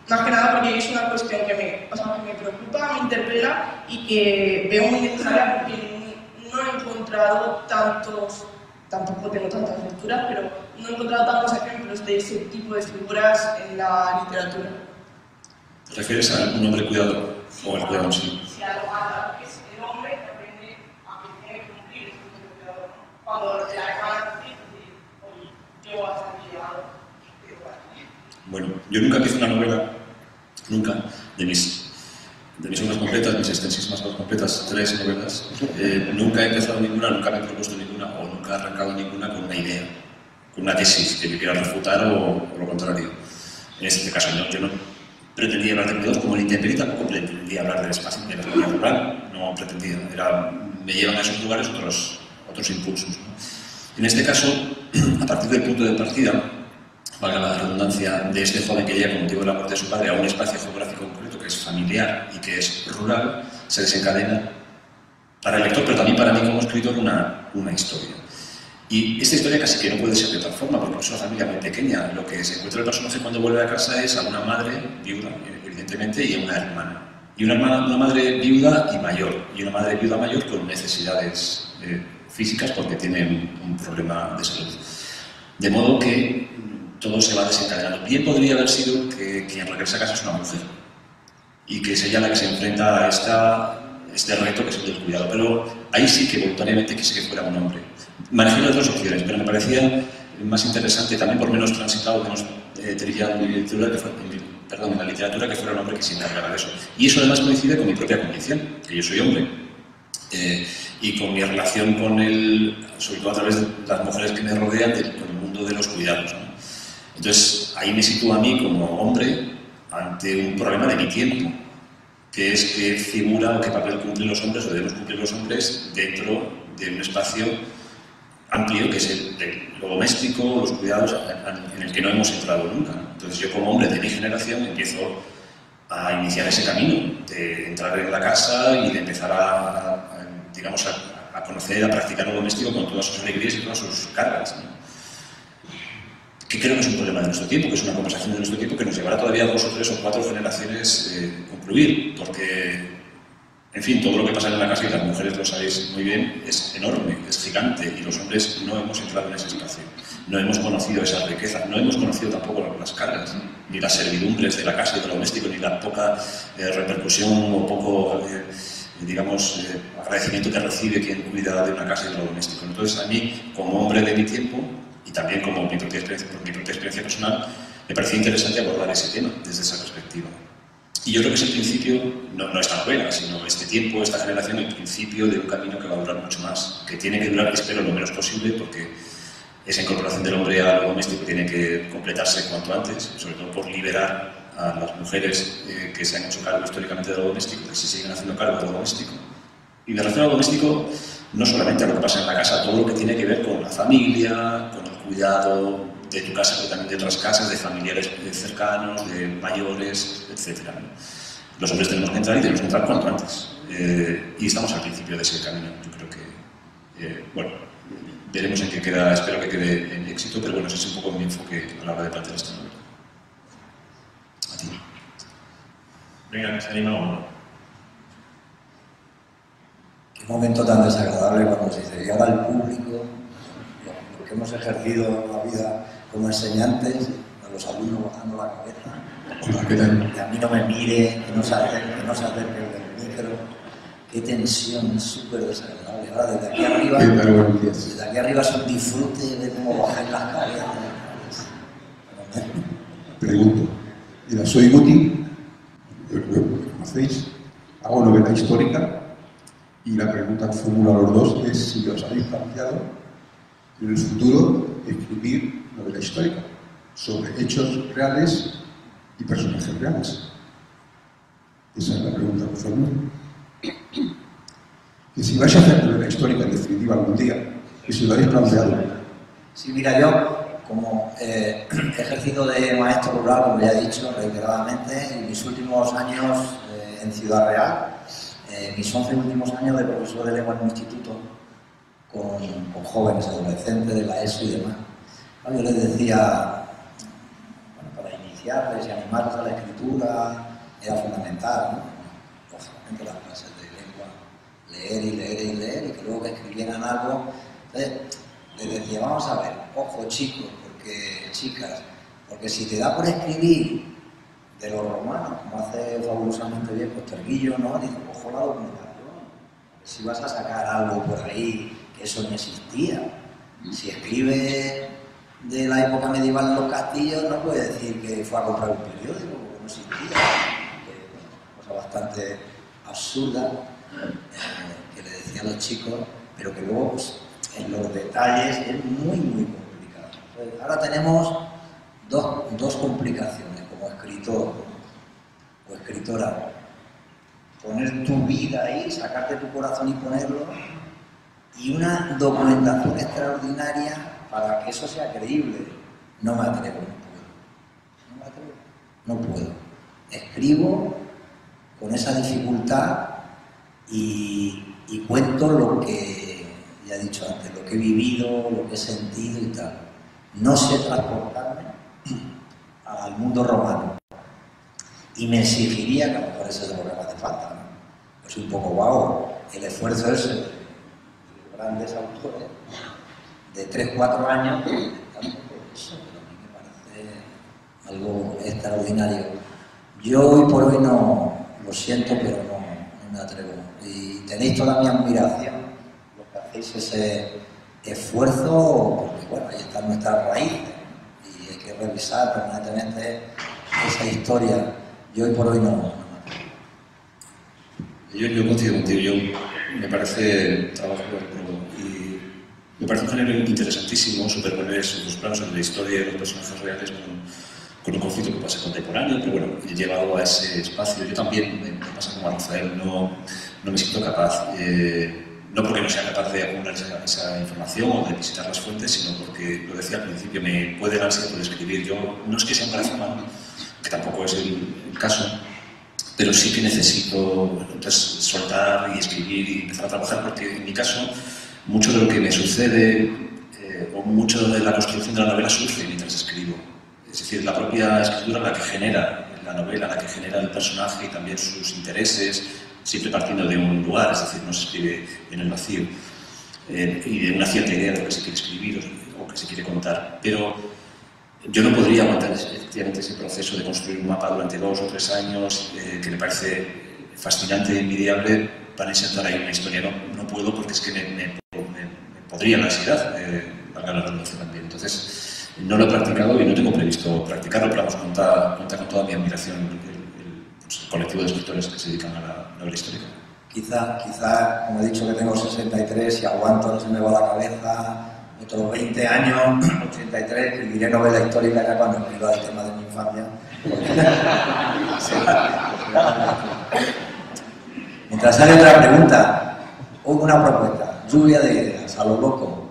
Más que nada porque es una cuestión que me preocupa, me interpela y que veo muy necesaria porque no he encontrado tampoco tengo tantas lecturas, pero no he encontrado tantos ejemplos de ese tipo de figuras en la literatura. ¿Te refieres a un hombre cuidador? Sí, o el cuidador, sí. Sí, a lo que es el hombre que aprende a que tiene que cumplir ese tipo de cuidador. Cuando la hermana dice, oye, llevo bastante llegado. Bueno, yo nunca hice una novela, nunca, de mis obras completas, mis extensísimas obras completas, 3 novelas, nunca he empezado ninguna, nunca me he propuesto ninguna, o nunca he arrancado ninguna con una idea, con una tesis que me quiera refutar o lo contrario. En este caso, no, yo no pretendía hablar de cuidados como el intemperie, tampoco pretendía hablar del espacio de la comunidad rural, no pretendía, me llevan a esos lugares otros impulsos, ¿no? En este caso, a partir del punto de partida, valga la redundancia, de este joven que llega con motivo de la muerte de su padre a un espacio geográfico concreto que es familiar y que es rural, se desencadena para el lector, pero también para mí como escritor, una historia. Y esta historia casi que no puede ser de otra forma, porque es una familia muy pequeña. Lo que se encuentra el personaje cuando vuelve a casa es a una madre viuda, evidentemente, y a una hermana. Y una madre viuda y mayor, y una madre viuda mayor con necesidades físicas porque tiene un problema de salud. De modo que todo se va desencadenando. Bien podría haber sido que quien regresa a casa es una mujer y que es ella la que se enfrenta a este reto que es el del cuidado, pero ahí sí que voluntariamente quise que fuera un hombre. Manejé las dos opciones, pero me parecía más interesante, también por menos transitado, menos trillado en la literatura, que fuera un hombre que se encargara de eso. Y eso además coincide con mi propia condición, que yo soy hombre, y con mi relación con sobre todo a través de las mujeres que me rodean, con el mundo de los cuidados, ¿no? Entonces, ahí me sitúa a mí como hombre ante un problema de mi tiempo, que es qué figura o qué papel cumplen los hombres o debemos cumplir los hombres dentro de un espacio amplio que es lo doméstico, los cuidados en el que no hemos entrado nunca. Entonces yo como hombre de mi generación empiezo a iniciar ese camino de entrar en la casa y de empezar a conocer, a practicar lo doméstico con todas sus alegrías y todas sus cargas, ¿no? Que creo que es un problema de nuestro tiempo, que es una conversación de nuestro tiempo que nos llevará todavía 2 o 3 o 4 generaciones concluir, porque, en fin, todo lo que pasa en la casa, y las mujeres lo sabéis muy bien, es enorme, es gigante, y los hombres no hemos entrado en ese espacio, no hemos conocido esa riqueza, no hemos conocido tampoco las cargas, ni las servidumbres de la casa y de lo doméstico, ni la poca repercusión o poco, agradecimiento que recibe quien cuida de una casa y de lo doméstico. Entonces, a mí, como hombre de mi tiempo, y también como mi propia experiencia personal, me parecía interesante abordar ese tema desde esa perspectiva. Y yo creo que es el principio, no esta novela, sino este tiempo, esta generación, el principio de un camino que va a durar mucho más, que tiene que durar, espero, lo menos posible, porque esa incorporación del hombre a lo doméstico tiene que completarse cuanto antes, sobre todo por liberar a las mujeres que se han hecho cargo históricamente de lo doméstico, que se siguen haciendo cargo de lo doméstico. Y me refiero a lo doméstico no solamente a lo que pasa en la casa, todo lo que tiene que ver con la familia, con el cuidado de tu casa, pero también de otras casas, de familiares cercanos, de mayores, etc. Los hombres tenemos que entrar y tenemos que entrar cuanto antes. Y estamos al principio de ese camino. Yo creo que, veremos en qué queda, espero que quede en éxito, pero bueno, ese es un poco mi enfoque a la hora de plantear esta novela. A ti. Venga, se anima uno. Qué momento tan desagradable cuando se dice, y ahora el público, los que hemos ejercido la vida como enseñantes, a los alumnos bajando la cabeza, que a mí no me mire, que no se acerque el micro, qué tensión, es súper desagradable. Ahora desde aquí arriba es un disfrute de cómo bajan las cabezas. Pregunto, mira, soy Guti, lo conocéis, hago novela histórica. Y la pregunta que formulo a los dos es si os habéis planteado en el futuro escribir novela histórica sobre hechos reales y personajes reales. Esa es la pregunta que formulo. Que si vais a hacer novela histórica en definitiva algún día, que si lo habéis planteado. Sí, mira, yo como he ejercido de maestro rural, como ya he dicho reiteradamente, en mis últimos años en Ciudad Real, mis 11 últimos años de profesor de lengua en un instituto con jóvenes, adolescentes de la ESO y demás. Yo les decía, bueno, para iniciarles y animarles a la escritura era fundamental, ¿no? Lógicamente las clases de lengua, leer y leer y leer, y que luego que escribieran algo. Entonces les decía, vamos a ver, ojo chicos, chicas, porque si te da por escribir de los romanos, como hace fabulosamente bien Posterguillo, ¿no? Dice, ojo la documentación, si vas a sacar algo por ahí, que eso no existía. Si escribe de la época medieval en los castillos, no puede decir que fue a comprar un periódico, porque no existía. Cosa bastante absurda que le decía a los chicos, pero que luego pues, en los detalles es muy, muy complicado. Entonces, ahora tenemos dos complicaciones como escritor o escritora. Poner tu vida ahí, sacarte tu corazón y ponerlo, y una documentación extraordinaria para que eso sea creíble. No me atrevo, no puedo. Escribo con esa dificultad y cuento lo que, ya he dicho antes, lo que he vivido, lo que he sentido y tal. No sé transportarme al mundo romano. Y me exigiría, que a lo mejor ese es lo que me hace falta, ¿no? Pues un poco guau, el esfuerzo ese de grandes autores de 3-4 años, eso, pero a mí me parece algo extraordinario. Yo hoy por hoy no, lo siento, pero no me atrevo. Y tenéis toda mi admiración, los que hacéis ese esfuerzo, porque bueno, ahí están nuestras raíces, y hay que revisar permanentemente esa historia. Yo hoy por hoy no. Yo coincido contigo, me parece trabajo y me parece un género interesantísimo superponer esos planos en la historia y los personajes reales con un conflicto que pasa contemporáneo, pero bueno, he llevado a ese espacio. Yo también, me pasa como a Rafael, no me siento capaz, no porque no sea capaz de acumular esa información o de visitar las fuentes, sino porque, lo decía al principio, me puede dar ansia por escribir. Yo no es que sea un grafomano, que tampoco es el caso, pero sí que necesito entonces, soltar y escribir y empezar a trabajar, porque en mi caso mucho de lo que me sucede o mucho de la construcción de la novela surge mientras escribo. Es decir, la propia escritura la que genera la novela, la que genera el personaje y también sus intereses, siempre partiendo de un lugar, es decir, no se escribe en el vacío y de una cierta idea de lo que se quiere escribir o que se quiere contar. Pero yo no podría aguantar efectivamente ese proceso de construir un mapa durante 2 o 3 años, que me parece fascinante e envidiable, para insertar ahí una historia. No puedo, porque es que me podría la ansiedad, valga la redundancia también. Entonces, no lo he practicado y no tengo previsto practicarlo, pero vamos, cuenta con toda mi admiración el colectivo de escritores que se dedican a la novela histórica. Quizá, como he dicho que tengo 63 y aguanto, no se me va la cabeza. Otros 20 años, 83, escribiré novela histórica ya cuando escriba el tema de mi infancia. Mientras sale otra pregunta, una propuesta, lluvia de ideas, a lo loco.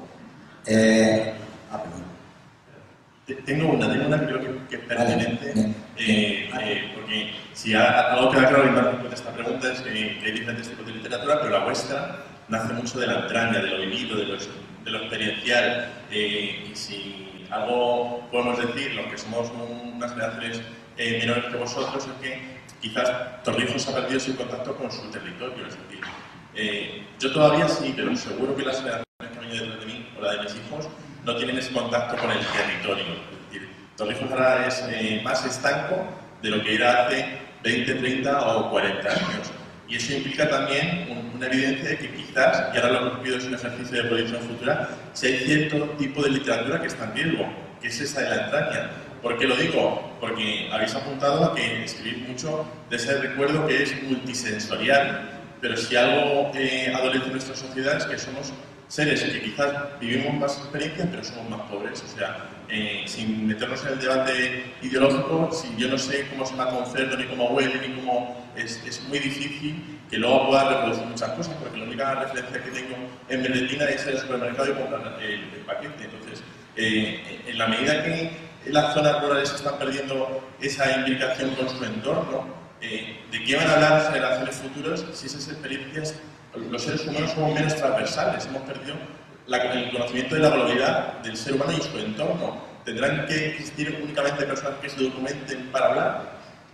Tengo una que creo que es pertinente, porque si algo queda claro en esta pregunta es que hay diferentes tipos de literatura, pero la vuestra nace mucho de la entraña, de lo vivido, de lo experiencial. Y si algo podemos decir, los que somos unas generaciones menores que vosotros, es que quizás Torrijos ha perdido su contacto con su territorio. Es decir, yo todavía sí, pero seguro que las generaciones que han venido detrás de mí o la de mis hijos no tienen ese contacto con el territorio. Es decir, Torrijos ahora es más estanco de lo que era hace 20, 30 o 40 años. Y eso implica también una evidencia de que quizás, y ahora lo que pido es un ejercicio de proyección futura, si hay cierto tipo de literatura que está en riesgo, que es esa de la entraña. ¿Por qué lo digo? Porque habéis apuntado a que escribís mucho de ese recuerdo que es multisensorial, pero si algo adolece en nuestra sociedad es que somos seres que quizás vivimos más experiencias, pero somos más pobres. O sea, sin meternos en el debate ideológico, si yo no sé cómo se mata un cerdo, ni cómo huele, ni cómo... Es muy difícil que luego pueda reproducir muchas cosas, porque la única referencia que tengo en Berlín es ir al supermercado y comprar el paquete. Entonces, en la medida que las zonas rurales están perdiendo esa implicación con su entorno, ¿de qué van a hablar las generaciones futuras si esas experiencias, los seres humanos somos menos transversales? Hemos perdido el conocimiento de la globalidad del ser humano y su entorno. ¿Tendrán que existir únicamente personas que se documenten para hablar?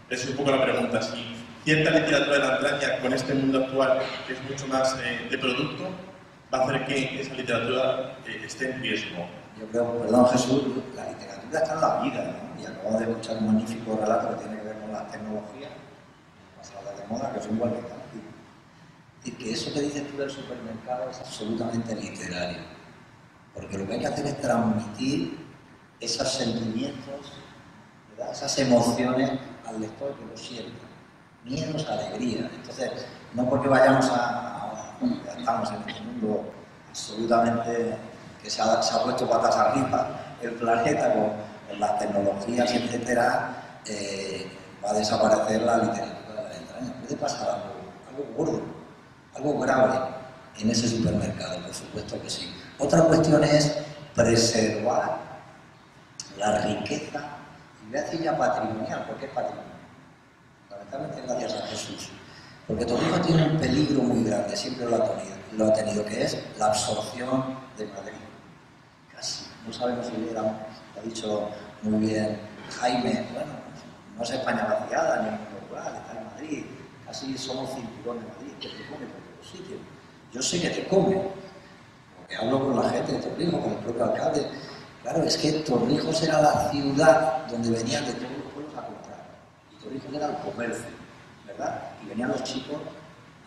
Esa es un poco la pregunta. Si cierta literatura de la entraña con este mundo actual, que es mucho más de producto, va a hacer que esa literatura esté en riesgo. Yo creo, perdón Jesús, la literatura está en la vida, ¿no? Y acabamos de escuchar un magnífico relato que tiene que ver con las tecnologías pasadas de moda, que son igual que tal. Y que eso que dices tú del supermercado es absolutamente literario. Porque lo que hay que hacer es transmitir esos sentimientos, ¿verdad? Esas emociones al lector que lo sienta. Miedos, alegría. Entonces, no porque vayamos ya estamos en este mundo absolutamente que se ha puesto patas arriba el planeta con las tecnologías, etcétera, va a desaparecer la literatura de la entraña. Puede pasar algo gordo, algo grave en ese supermercado, por supuesto que sí. Otra cuestión es preservar la riqueza, y voy a decir ya patrimonial, porque es patrimonio. Fundamentalmente gracias a Jesús. Porque Torrijos tiene un peligro muy grande, siempre lo ha tenido, que es la absorción de Madrid. Casi, no sabemos si hubiéramos, lo ha dicho muy bien Jaime, bueno, no es España vaciada ni el mundo rural, está en Madrid, casi somos cinturón de Madrid, que te come por todos sitios. Yo sé que te come, porque hablo con la gente de Torrijos, con el propio alcalde. Claro, es que Torrijos era la ciudad donde venían de todos los pueblos a comprar, y Torrijos era el comercio, ¿verdad? Y venían los chicos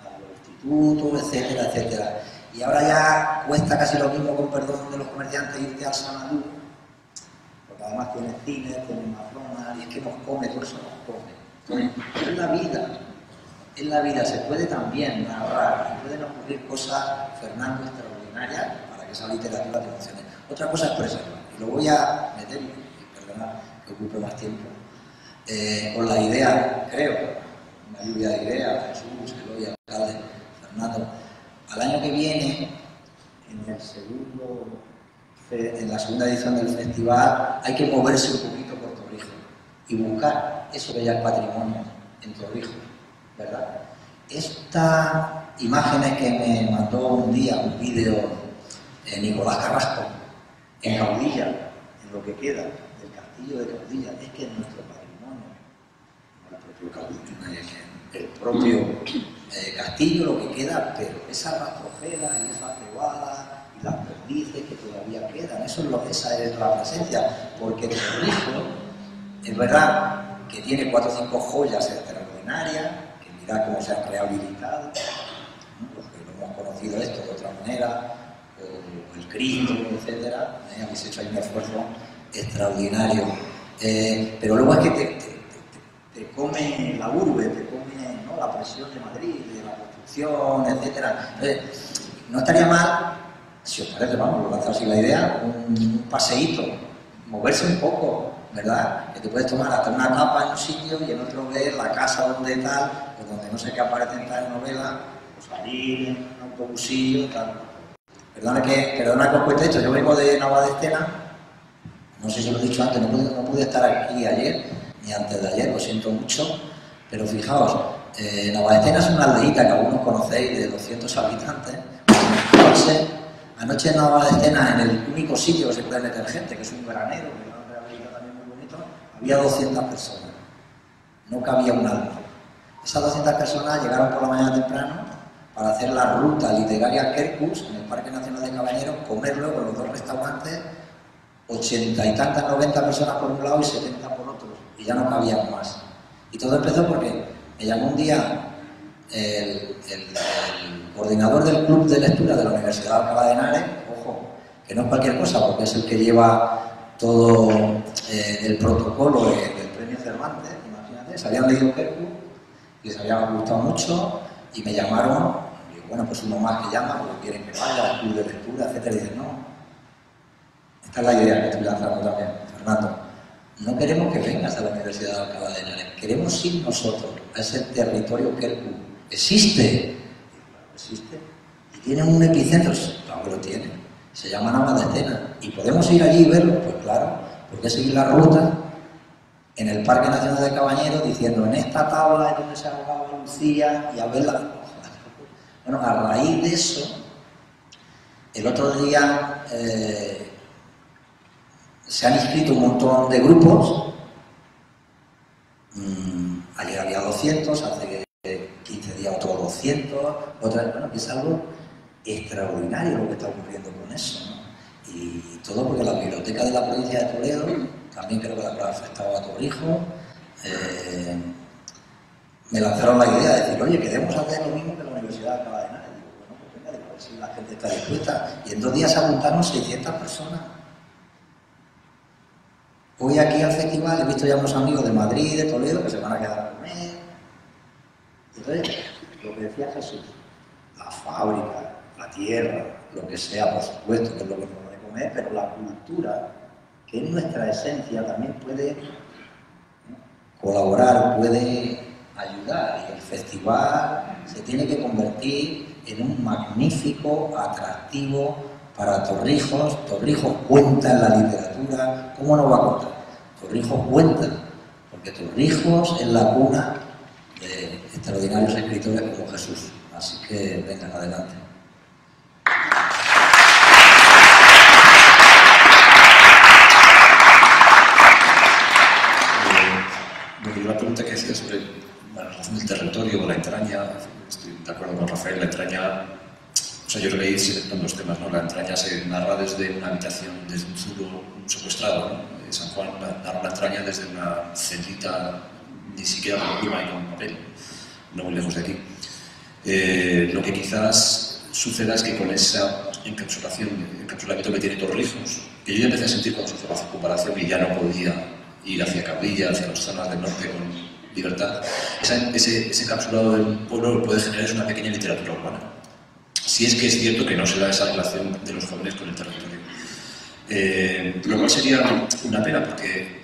a los institutos, etcétera, etcétera. Y ahora ya cuesta casi lo mismo, con perdón de los comerciantes, irte al Sanadú, porque además tiene cines, tiene McDonald's, y es que nos come, todo eso nos come. Entonces, es la vida, se puede también narrar, y pueden ocurrir cosas, Fernando, extraordinarias para que esa literatura te emocione. Otra cosa es preservar, y lo voy a meter, y perdonad que ocupe más tiempo, con la idea, creo, una lluvia de ideas, Jesús, Eloy, alcalde, Fernando. Al año que viene, en la segunda edición del festival, hay que moverse un poquito por Torrijos y buscar eso que ya es patrimonio en Torrijos, ¿verdad? Estas imágenes que me mandó un día, un vídeo, Nicolás Carrasco, en Caudilla, en lo que queda del castillo de Caudilla, es que es nuestro patrimonio, no el propio Caudilla, el propio castillo, lo que queda, pero esa rastrojera y esa cebada y las perdices que todavía quedan, esa es la presencia, porque Torrijos es verdad que tiene 4 o 5 joyas extraordinarias, que mirad cómo se han rehabilitado, ¿no? Los que no hemos conocido esto de otra manera, o el Cristo, etcétera, habéis hecho ahí un esfuerzo extraordinario, pero luego es que te come la urbe, te come, ¿no?, la presión de Madrid, de la construcción, etcétera. Entonces, no estaría mal, si os parece, vamos, lanzar así la idea, un paseíto, moverse un poco, ¿verdad? Que te puedes tomar hasta una tapa en un sitio y en otro ver la casa donde tal, pues donde no sé qué aparece en tal novela, pues salir en un autobusillo, tal. Perdona que os cuente esto, yo vengo de Navadestena, no sé si lo he dicho antes, no pude estar aquí ayer, ni antes de ayer, lo siento mucho, pero fijaos, Navadestena es una aldeíta que algunos conocéis de 200 habitantes. Anoche en Navadestena, en el único sitio que se puede meter gente, que es un granero, que es una rehabilitación también muy bonito, había 200 personas, no cabía un alma. Esas 200 personas llegaron por la mañana temprano para hacer la ruta literaria Quercus en el Parque Nacional de Cabañeros, comer luego en los 2 restaurantes, 80 y tantas, 90 personas por un lado y 70 por otro, y ya no cabían más. Y todo empezó porque me llamó un día el coordinador del club de lectura de la Universidad de Alcalá de Henares, ojo, que no es cualquier cosa, porque es el que lleva todo el protocolo del premio Cervantes, imagínate, se habían leído Quercus y les había gustado mucho y me llamaron, y digo, bueno, pues uno más que llama, porque quieren que vaya al club de lectura, etcétera, y dicen, no, esta es la idea que estoy lanzando también, Fernando. No queremos que vengas a la Universidad de Alcalá de Henares, queremos ir nosotros a ese territorio Quercus. ¿Existe? Existe. ¿Y tiene un epicentro? Claro que lo tiene. Se llama Navadestena. ¿Y podemos ir allí y verlo? Pues claro, porque seguir la ruta en el Parque Nacional de Cabañeros diciendo, en esta tabla es donde se ahogaba Lucía y a verla. Bueno, a raíz de eso, El otro día se han inscrito un montón de grupos. Ayer había 200, hace 15 días otros 200, bueno, que es algo extraordinario lo que está ocurriendo con eso, ¿no? Y todo porque la biblioteca de la provincia de Toledo, también creo que la habrá afectado a Torrijos, me lanzaron la idea de decir, oye, queremos hacer lo mismo que la Universidad de Alcalá de Henares. Y digo, bueno, pues venga, a ver si la gente está dispuesta. Y en 2 días se apuntaron 600 personas. Hoy aquí al festival he visto ya unos amigos de Madrid, de Toledo, que se van a quedar a comer. Entonces, lo que decía Jesús, la fábrica, la tierra, lo que sea, por supuesto, que es lo que nos va a comer, pero la cultura, que es nuestra esencia, también puede colaborar, puede ayudar. Y el festival se tiene que convertir en un magnífico atractivo para Torrijos. Torrijos cuenta en la literatura. ¿Cómo no va a contar? Torrijos cuenta, porque Torrijos es la cuna de extraordinarios escritores como Jesús. Así que vengan adelante. La pregunta que hacía sobre la relación del territorio o la entraña, estoy de acuerdo con Rafael, la entraña, o sea, yo creo que ahí se ven dos temas, ¿no? La entraña se narra desde una habitación, desde un zulo secuestrado, ¿no? San Juan narra la entraña desde una celita, ni siquiera con pluma y con papel, no muy lejos de aquí. Lo que quizás suceda es que con esa encapsulamiento que tiene Torrijos, que yo ya empecé a sentir cuando se hizo la circunvalación y ya no podía ir hacia Cabilla, hacia las zonas del norte con libertad, ese encapsulado del pueblo puede generar una pequeña literatura urbana. Si es que es cierto que no se da esa relación de los jóvenes con el territorio. Lo cual sería una pena, porque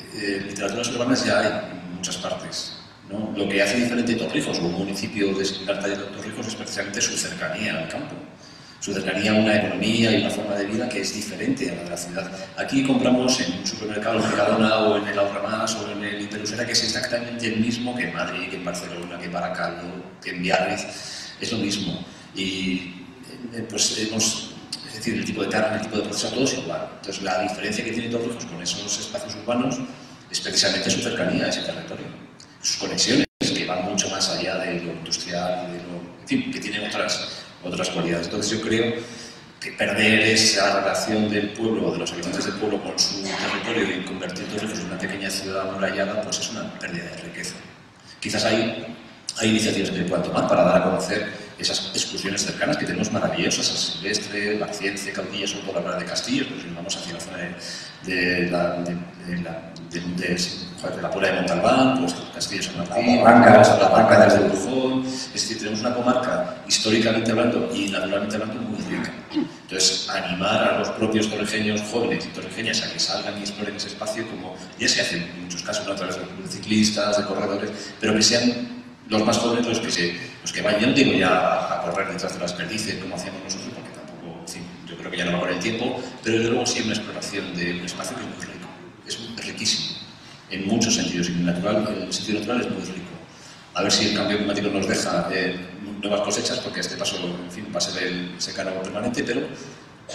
literaturas urbanas ya hay en muchas partes, ¿no? Lo que hace diferente Torrijos o un municipio de similar talla de Torrijos es precisamente su cercanía al campo, su cercanía a una economía y una forma de vida que es diferente a la de la ciudad. Aquí compramos en un supermercado en Mercadona o en el Ahorra Más o en el Interusera, que es exactamente el mismo que en Madrid, que en Barcelona, que en Baracaldo, que en Biarritz, es lo mismo. Y pues es decir, el tipo de carne, el tipo de proceso, todo es igual. Entonces la diferencia que tiene Torrijos con esos espacios urbanos es precisamente su cercanía a ese territorio, sus conexiones, que van mucho más allá de lo industrial y de lo, en fin, que tienen otras cualidades. Entonces yo creo que perder esa relación del pueblo o de los habitantes del pueblo con su territorio y convertir Torrijos en una pequeña ciudad amurallada, pues es una pérdida de riqueza. Quizás hay iniciativas que se puedan tomar para dar a conocer esas excursiones cercanas que tenemos maravillosas, San Silvestre, Barciense, Caudilla, sobre todo la Playa de Castillo, pues si vamos hacia la zona de la Puebla de Montalbán, pues Castillo San Martín, la Barranca del Brujón. Es decir, tenemos una comarca históricamente hablando y naturalmente hablando muy rica. Entonces, animar a los propios torrejeños jóvenes y torrejeñas a que salgan y exploren ese espacio, como ya se hace en muchos casos, ¿no? A través de ciclistas, de corredores, pero que sean los más jóvenes los que vayan, digo, ya a correr detrás de las perdices, como hacíamos nosotros, porque tampoco, en fin, yo creo que ya no va con el tiempo, pero desde luego sí una exploración de un espacio que es muy rico, es riquísimo, en muchos sentidos, y el sentido natural es muy rico. A ver si el cambio climático nos deja nuevas cosechas, porque a este paso, en fin, va a ser el secano permanente, pero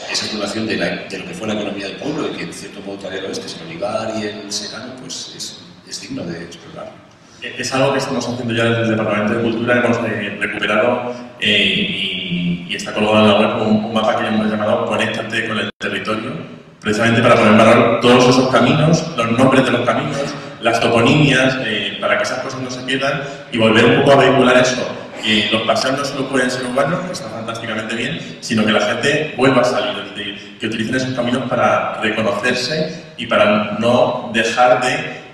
esa exploración de lo que fue la economía del pueblo, y que en cierto modo todavía lo es, que es el olivar y el secano, pues es digno de explorar. Es algo que estamos haciendo ya desde el Departamento de Cultura. Hemos recuperado y está colgado en la web un mapa que hemos llamado Conéctate con el territorio, precisamente para poner en valor todos esos caminos, los nombres de los caminos, las toponimias, para que esas cosas no se pierdan y volver un poco a vehicular eso. Los paseos no solo pueden ser urbanos, que está fantásticamente bien, sino que la gente vuelva a salir, es decir, que utilicen esos caminos para reconocerse y para no dejar de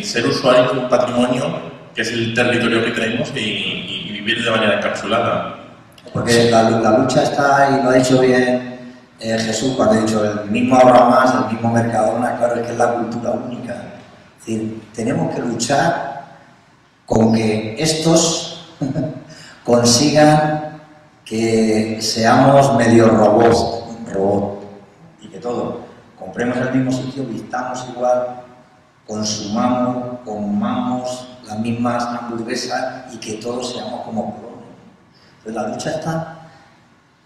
ser usuarios de un patrimonio que es el territorio que tenemos y vivir de manera encapsulada. Porque la lucha está, y lo ha dicho bien Jesús cuando ha dicho el mismo Ahorra Más, el mismo Mercadona, claro, es que es la cultura única. Es decir, tenemos que luchar con que estos consigan que seamos medio robots y que todos compremos en el mismo sitio, vistamos igual, consumamos, comamos las mismas hamburguesas y que todos seamos como colonos. Entonces la lucha está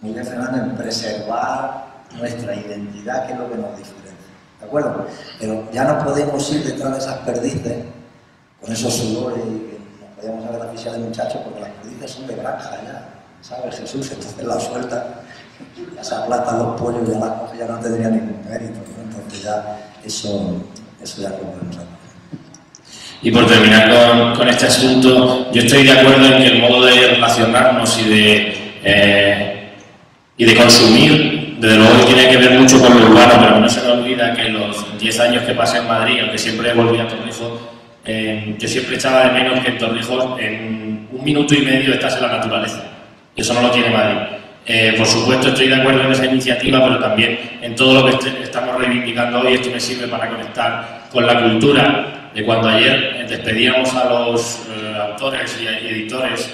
muy bien, Fernando, en preservar nuestra identidad, que es lo que nos diferencia, ¿de acuerdo? Pero ya no podemos ir detrás de esas perdices, con esos olores, y que nos podíamos haber aficionado de muchachos, porque las perdices son de granja ya, ¿sabes, Jesús? Entonces las sueltas, ya se aplastan los pollos, ya las coges, ya no tendría ningún mérito, ¿no? Entonces ya eso ya lo podemos hacer. Y por terminar con este asunto, yo estoy de acuerdo en que el modo de relacionarnos y de consumir, desde luego tiene que ver mucho con lo urbano, pero no se me olvida que los 10 años que pasé en Madrid, aunque siempre volví a Torrijos, yo siempre echaba de menos que en Torrijos en 1 minuto y medio estás en la naturaleza. Y eso no lo tiene Madrid. Por supuesto estoy de acuerdo en esa iniciativa, pero también en todo lo que estamos reivindicando hoy. Esto me sirve para conectar con la cultura. De cuando ayer despedíamos a los autores y editores,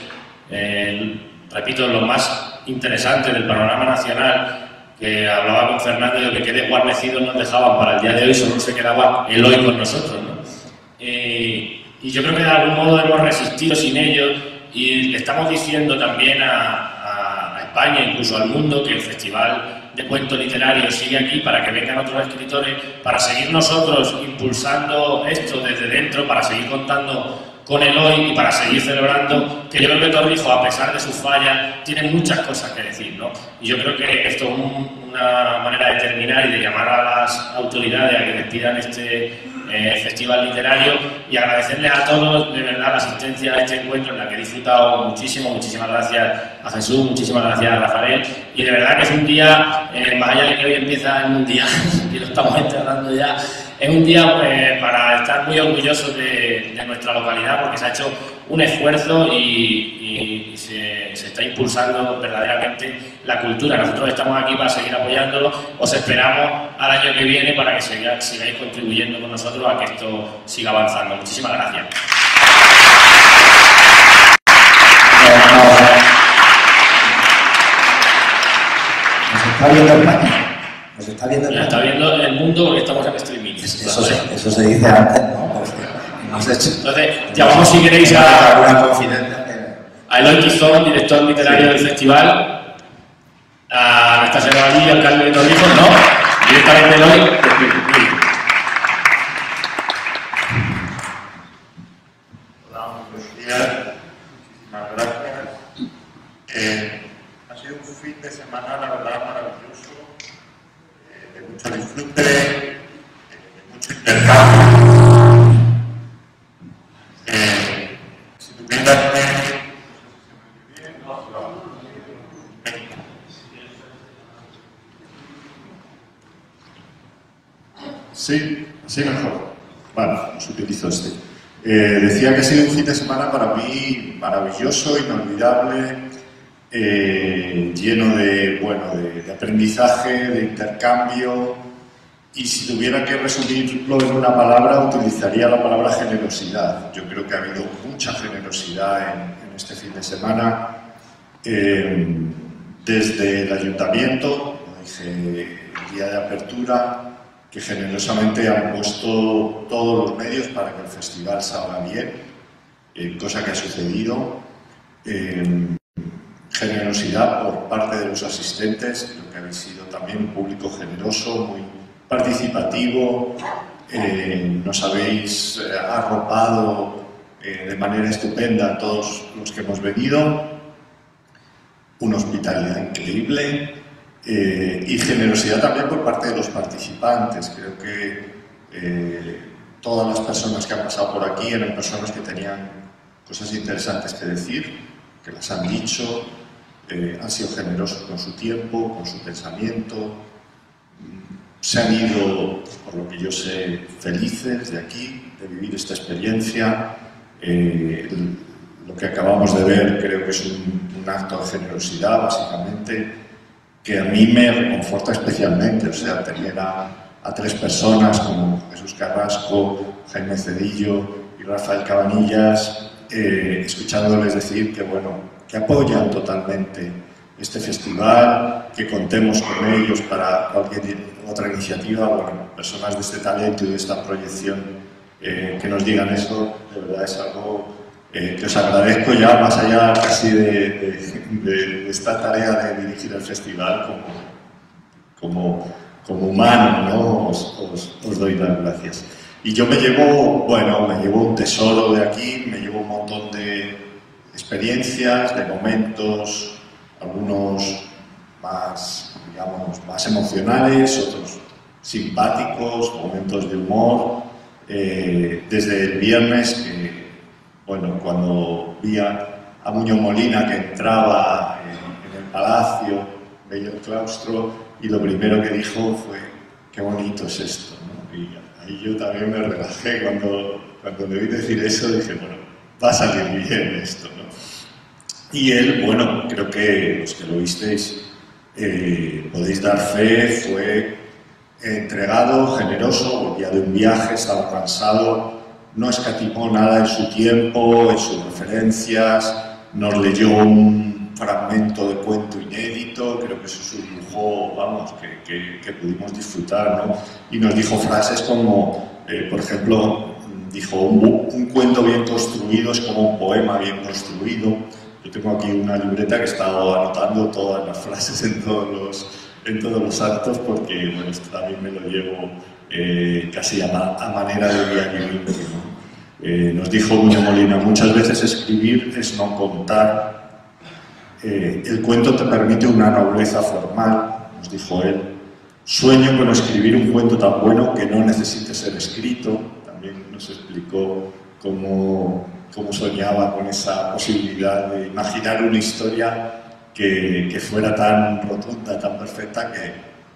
repito, los más interesantes del panorama nacional, que hablaba con Fernando de que quede guarnecidos nos dejaban para el día de hoy, solo se quedaba el hoy con nosotros, ¿no? Y yo creo que de algún modo hemos resistido sin ellos, y le estamos diciendo también a España, incluso al mundo, que el Festival de Cuento Literario sigue aquí para que vengan otros escritores, para seguir nosotros impulsando esto desde dentro, para seguir contando con el hoy y para seguir celebrando, que yo creo que Torrijos, a pesar de sus fallas, tiene muchas cosas que decir, ¿no? Y yo creo que esto es una manera de terminar y de llamar a las autoridades a que despidan este festival literario, y agradecerles a todos de verdad la asistencia a este encuentro, en la que he disfrutado muchísimo. Muchísimas gracias a Jesús, muchísimas gracias a Rafael, y de verdad que es un día, más allá de que hoy empieza el mundial y lo estamos enterrando ya, es un día para estar muy orgullosos de nuestra localidad, porque se ha hecho un esfuerzo y se está impulsando verdaderamente la cultura. Nosotros estamos aquí para seguir apoyándolo. Os esperamos al año que viene para que sigáis contribuyendo con nosotros a que esto siga avanzando. Muchísimas gracias. Nos está viendo España. Nos está viendo España. Nos está viendo el mundo, porque estamos en streaming. Eso se dice antes, ¿no? Porque hemos hecho... Entonces, llamamos si queréis a Eloy Tizón, director literario del festival, a Anastasia Novallí, alcalde de Torrijos, ¿no? Directamente Eloy. Hola, buenos días. Muchísimas gracias. Ha sido un fin de semana, la verdad, maravilloso, de mucho disfrute, de mucho intercambio. Si tuvieras Sí, así mejor. Vale, pues utilizo este. Decía que ha sido un fin de semana para mí maravilloso, inolvidable, lleno de aprendizaje, de intercambio, y si tuviera que resumirlo en una palabra, utilizaría la palabra generosidad. Yo creo que ha habido mucha generosidad en este fin de semana, desde el ayuntamiento, como dije, el día de apertura, que generosamente han puesto todos los medios para que el festival salga bien, cosa que ha sucedido. Generosidad por parte de los asistentes, creo que habéis sido también un público generoso, muy participativo, nos habéis arropado de manera estupenda a todos los que hemos venido, una hospitalidad increíble. Y generosidad también por parte de los participantes. Creo que todas las personas que han pasado por aquí eran personas que tenían cosas interesantes que decir, que las han dicho, han sido generosos con su tiempo, con su pensamiento, se han ido, por lo que yo sé, felices de aquí, de vivir esta experiencia. Lo que acabamos de ver creo que es un acto de generosidad, básicamente, que a mí me reconforta especialmente. O sea, tener a 3 personas como Jesús Carrasco, Jaime Cedillo y Rafael Cabanillas, escuchándoles decir que apoyan totalmente este festival, que contemos con ellos para cualquier otra iniciativa. Personas de este talento y de esta proyección que nos digan eso, de verdad es algo que os agradezco ya, más allá casi de esta tarea de dirigir el festival, como humano, ¿no? Os doy las gracias. Y yo me llevo un tesoro de aquí, me llevo un montón de experiencias, de momentos, algunos más, digamos, más emocionales, otros simpáticos, momentos de humor. Desde el viernes, que, bueno, cuando vi a Muñoz Molina que entraba en el palacio, veía el claustro y lo primero que dijo fue: qué bonito es esto, ¿no? Y ahí yo también me relajé cuando le oí decir eso, dije, bueno, va a salir bien esto, ¿no? Y él, bueno, creo que los que lo visteis podéis dar fe, fue entregado, generoso, volvía de un viaje, estaba cansado, no escatimó nada en su tiempo, en sus referencias, nos leyó un fragmento de cuento inédito, creo que eso es un lujo, vamos, que pudimos disfrutar, ¿no? Y nos dijo frases como, por ejemplo, dijo, un cuento bien construido es como un poema bien construido. Yo tengo aquí una libreta que he estado anotando todas las frases en todos los actos, porque, bueno, esto también me lo llevo casi a manera de diario libre, ¿no? Nos dijo Muñoz Molina, muchas veces escribir es no contar. El cuento te permite una nobleza formal, nos dijo él. Sueño con escribir un cuento tan bueno que no necesite ser escrito. También nos explicó cómo soñaba con esa posibilidad de imaginar una historia que fuera tan rotunda, tan perfecta,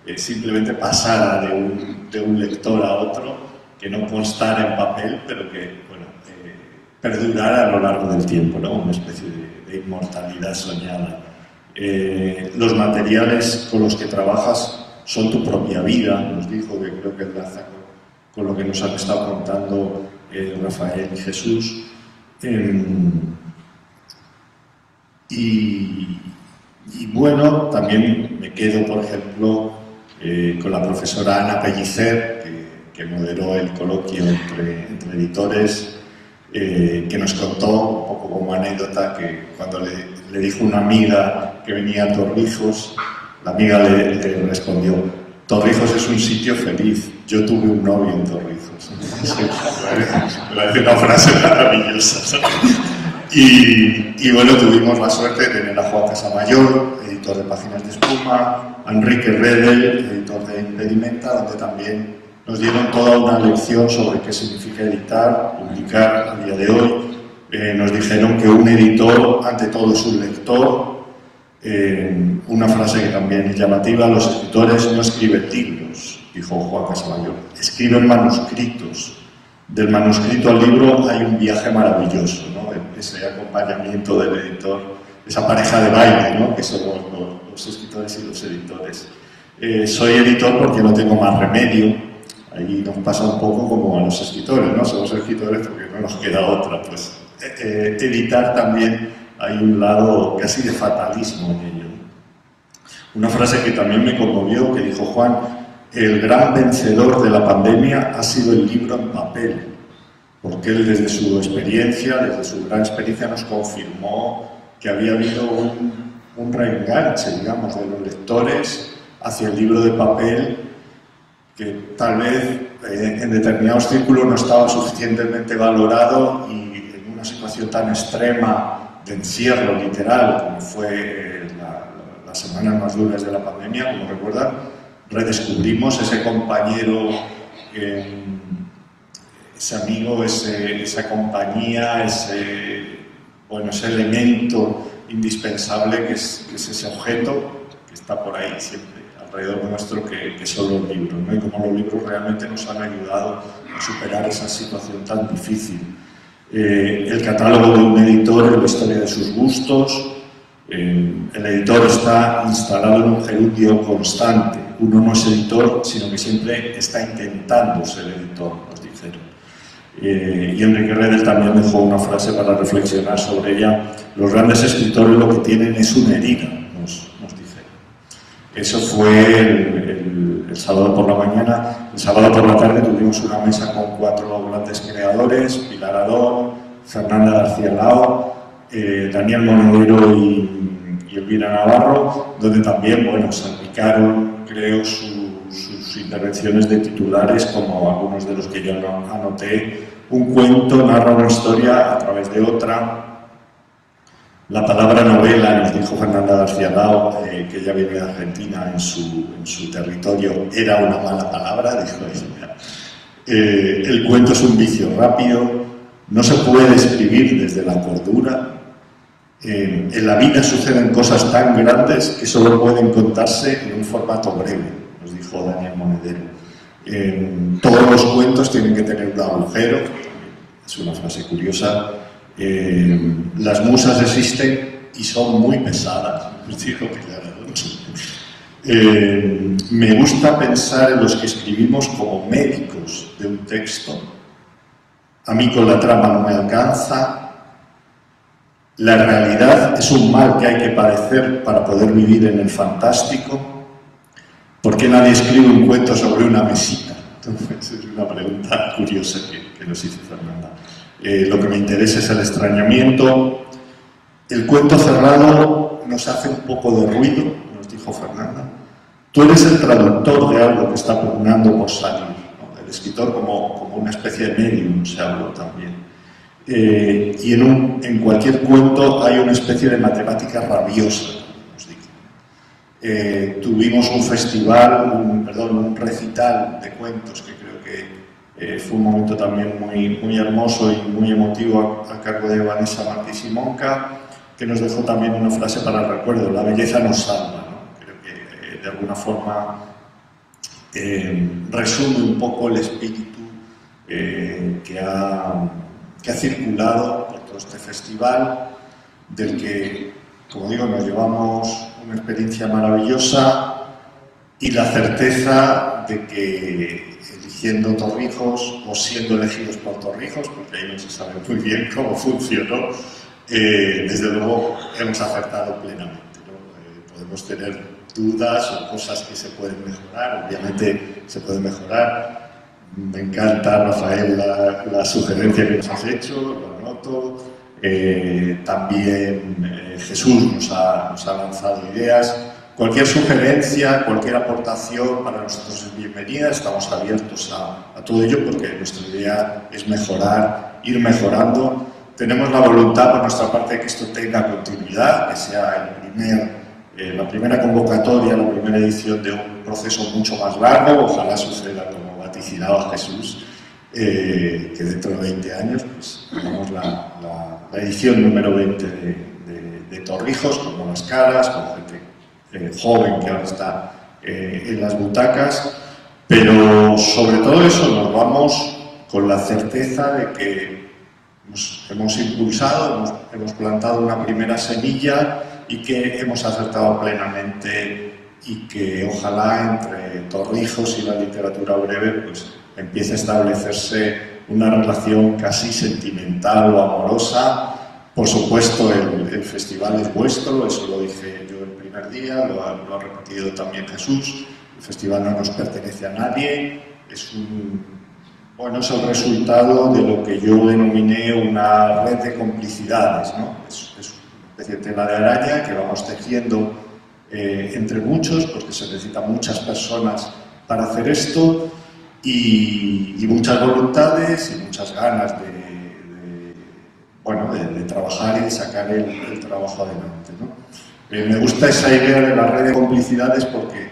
que simplemente pasara de un lector a otro, que no constara en papel, pero que, bueno, perdurara a lo largo del tiempo, ¿no? Una especie de inmortalidad soñada. Los materiales con los que trabajas son tu propia vida, nos dijo, que creo que enlaza con lo que nos han estado contando Rafael y Jesús. Y bueno, también me quedo, por ejemplo, con la profesora Ana Pellicer, que moderó el coloquio entre editores, que nos contó, un poco como anécdota, que cuando le dijo una amiga que venía a Torrijos, la amiga le respondió: Torrijos es un sitio feliz, yo tuve un novio en Torrijos. Me parece una frase maravillosa, ¿no? Y bueno, tuvimos la suerte de tener a Juan Casamayor, editor de Páginas de Espuma, a Enrique Redel, editor de Impedimenta, donde también nos dieron toda una lección sobre qué significa editar, publicar a día de hoy. Nos dijeron que un editor, ante todo, es un lector. Una frase que también es llamativa: los escritores no escriben libros, dijo Juan Casamayor, escriben manuscritos. Del manuscrito al libro hay un viaje maravilloso, ¿no? Ese acompañamiento del editor, esa pareja de baile, ¿no? Que somos los escritores y los editores. Soy editor porque no tengo más remedio. Ahí nos pasa un poco como a los escritores, ¿no? Somos escritores porque no nos queda otra. Pues editar también hay un lado casi de fatalismo en ello. Una frase que también me conmovió, que dijo Juan: el gran vencedor de la pandemia ha sido el libro en papel, porque él desde su experiencia, desde su gran experiencia, nos confirmó que había habido un reenganche, digamos, de los lectores hacia el libro de papel, que tal vez en determinados círculos no estaba suficientemente valorado, y en una situación tan extrema de encierro literal como fue las semanas más duras de la pandemia, como recuerdan, redescubrimos ese compañero, ese amigo, esa compañía, ese elemento indispensable que es ese objeto que está por ahí siempre alrededor nuestro, que son los libros, ¿no? Y como los libros realmente nos han ayudado a superar esa situación tan difícil. El catálogo de un editor es la historia de sus gustos. El editor está instalado en un gerundio constante. Uno no es editor, sino que siempre está intentando ser editor, nos dijeron. Y Enrique Redel también dejó una frase para reflexionar sobre ella: los grandes escritores lo que tienen es una herida, nos dijeron. Eso fue el sábado por la mañana. El sábado por la tarde tuvimos una mesa con 4 grandes creadores: Pilar Arón, Fernanda García Lao, Daniel Monedero y Elvira Navarro, donde también, bueno, salpicaron, creo, sus intervenciones de titulares, como algunos de los que yo anoté. Un cuento narra una historia a través de otra. La palabra novela, nos dijo Fernanda García Lao, que ella vive de Argentina, en su territorio, era una mala palabra, dijo ella. El cuento es un vicio rápido, no se puede escribir desde la cordura. En la vida suceden cosas tan grandes que solo pueden contarse en un formato breve, nos dijo Daniel Monedero. Todos los cuentos tienen que tener un agujero, es una frase curiosa. Las musas existen y son muy pesadas, dijo Pilar Alonso. Me gusta pensar en los que escribimos como médicos de un texto. A mí con la trama no me alcanza. La realidad es un mal que hay que padecer para poder vivir en el fantástico. ¿Por qué nadie escribe un cuento sobre una mesita? Entonces, es una pregunta curiosa que nos hizo Fernanda. Lo que me interesa es el extrañamiento. El cuento cerrado nos hace un poco de ruido, nos dijo Fernanda. Tú eres el traductor de algo que está pugnando por salir, ¿no? El escritor como una especie de medium, se habló también. Y en cualquier cuento hay una especie de matemática rabiosa, nos dijo. Tuvimos un festival, un recital de cuentos que creo que fue un momento también muy hermoso y muy emotivo a cargo de Vanessa Martí Simonca, que nos dejó también una frase para el recuerdo: la belleza nos salva, ¿no? Creo que de alguna forma resume un poco el espíritu que ha circulado por todo este festival, del que, como digo, nos llevamos una experiencia maravillosa y la certeza de que, eligiendo Torrijos o siendo elegidos por Torrijos, porque ahí no se sabe muy bien cómo funcionó, desde luego hemos acertado plenamente, ¿no? Podemos tener dudas o cosas que se pueden mejorar, obviamente se pueden mejorar. Me encanta, Rafael, la sugerencia que nos has hecho, lo anoto. También Jesús nos ha lanzado ideas. Cualquier sugerencia, cualquier aportación para nosotros es bienvenida. Estamos abiertos a todo ello porque nuestra idea es mejorar, ir mejorando. Tenemos la voluntad por nuestra parte de que esto tenga continuidad, que sea la primera convocatoria, la primera edición de un proceso mucho más largo. Ojalá suceda como vaticinaba Jesús, que dentro de 20 años pues, tengamos la edición número 20 de Torrijos, con buenas caras, con gente joven que ahora está en las butacas, pero sobre todo eso nos vamos con la certeza de que hemos impulsado, hemos plantado una primera semilla y que hemos acertado plenamente, y que ojalá entre Torrijos y la literatura breve pues empiece a establecerse una relación casi sentimental o amorosa. Por supuesto, el festival es vuestro, eso lo dije yo el primer día, lo ha repetido también Jesús. El festival no nos pertenece a nadie, es el resultado de lo que yo denominé una red de complicidades, ¿no? Es una especie de tela de araña que vamos tejiendo entre muchos, porque se necesitan muchas personas para hacer esto, y muchas voluntades y muchas ganas de trabajar y de sacar el trabajo adelante, ¿no? Me gusta esa idea de la red de complicidades porque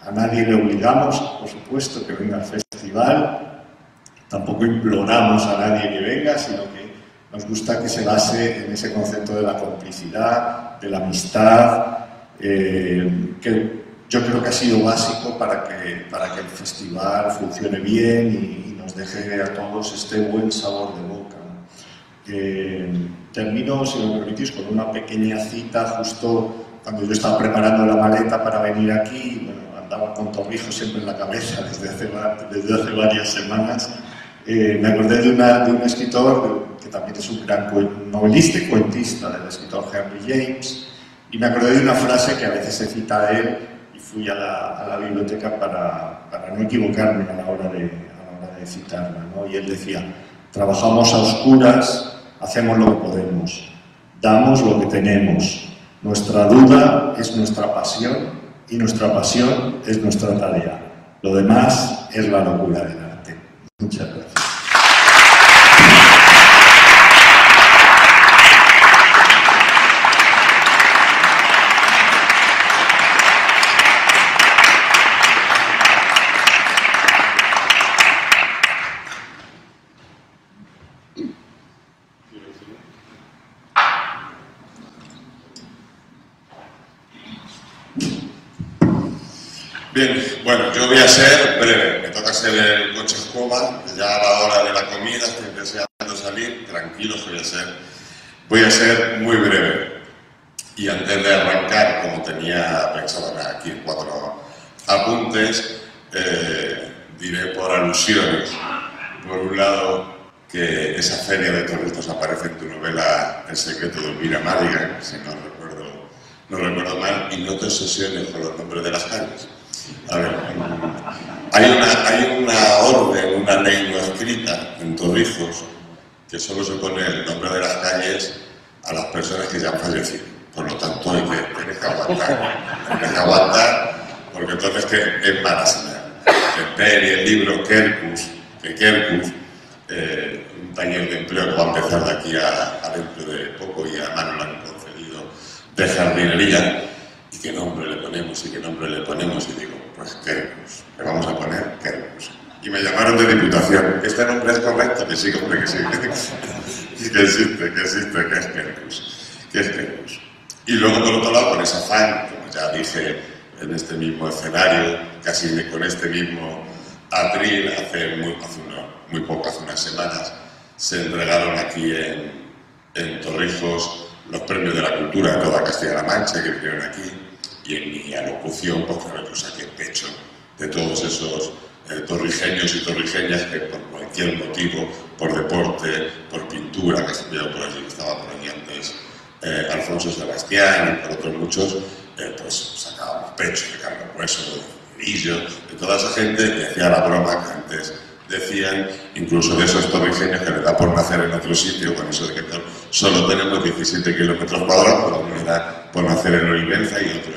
a nadie le obligamos, por supuesto, que venga al festival, tampoco imploramos a nadie que venga, sino que nos gusta que se base en ese concepto de la complicidad, de la amistad, que yo creo que ha sido básico para que el festival funcione bien y nos deje a todos este buen sabor de boca, ¿no? Termino, si me permitís, con una pequeña cita. Justo cuando yo estaba preparando la maleta para venir aquí, andaba con Torrijos siempre en la cabeza desde hace varias semanas. Me acordé de un escritor que también es un gran novelista y cuentista, del escritor Henry James, y me acordé de una frase que a veces se cita a él, y fui a la biblioteca para no equivocarme a la hora de citarla, ¿no? Y él decía: Trabajamos a oscuras, hacemos lo que podemos, damos lo que tenemos. Nuestra duda es nuestra pasión y nuestra pasión es nuestra tarea. Lo demás es la locura del arte. Muchas gracias. Bien, bueno, yo voy a ser breve, me toca ser el coche escoba, ya a la hora de la comida, estoy deseando salir, tranquilos voy a ser muy breve. Y antes de arrancar, como tenía pensado aquí 4 apuntes, diré por alusiones. Por un lado, que esa feria de Torrijos aparece en tu novela El secreto de Elvira Madigan, si no recuerdo mal, y no te obsesiones con los nombres de las calles. A ver, hay una orden, una ley no escrita en Torrijos que solo se pone el nombre de las calles a las personas que ya han fallecido. Por lo tanto, tienes que aguantar, porque entonces es mala señal. Y el libro Kerkus, un taller de empleo que va a empezar de aquí a dentro de poco y además nos lo han concedido de jardinería. ¿Y qué nombre le ponemos? Y digo, pues Kerkus, le vamos a poner Kerkus. Y me llamaron de Diputación. ¿Este nombre es correcto? Que sí, hombre, que sí. Y que existe, que es Kerkus. Y luego, por otro lado, con ese afán, como ya dije en este mismo escenario, casi con este mismo atril, hace unas semanas, se entregaron aquí en Torrijos los premios de la cultura de toda Castilla-La Mancha, que vinieron aquí, y en mi alocución, pues claro, yo saqué pecho de todos esos torrijeños y torrijeñas que por cualquier motivo, por deporte, por pintura, que estaba por allí, antes Alfonso Sebastián y por otros muchos, pues sacábamos pecho de Carlos Hueso, de Lillo, de toda esa gente, y hacía la broma que antes decían, incluso de esos torrijeños que les da por nacer en otro sitio, con eso de que solo tenemos 17 kilómetros cuadrados, uno le da por nacer en Olivenza y otro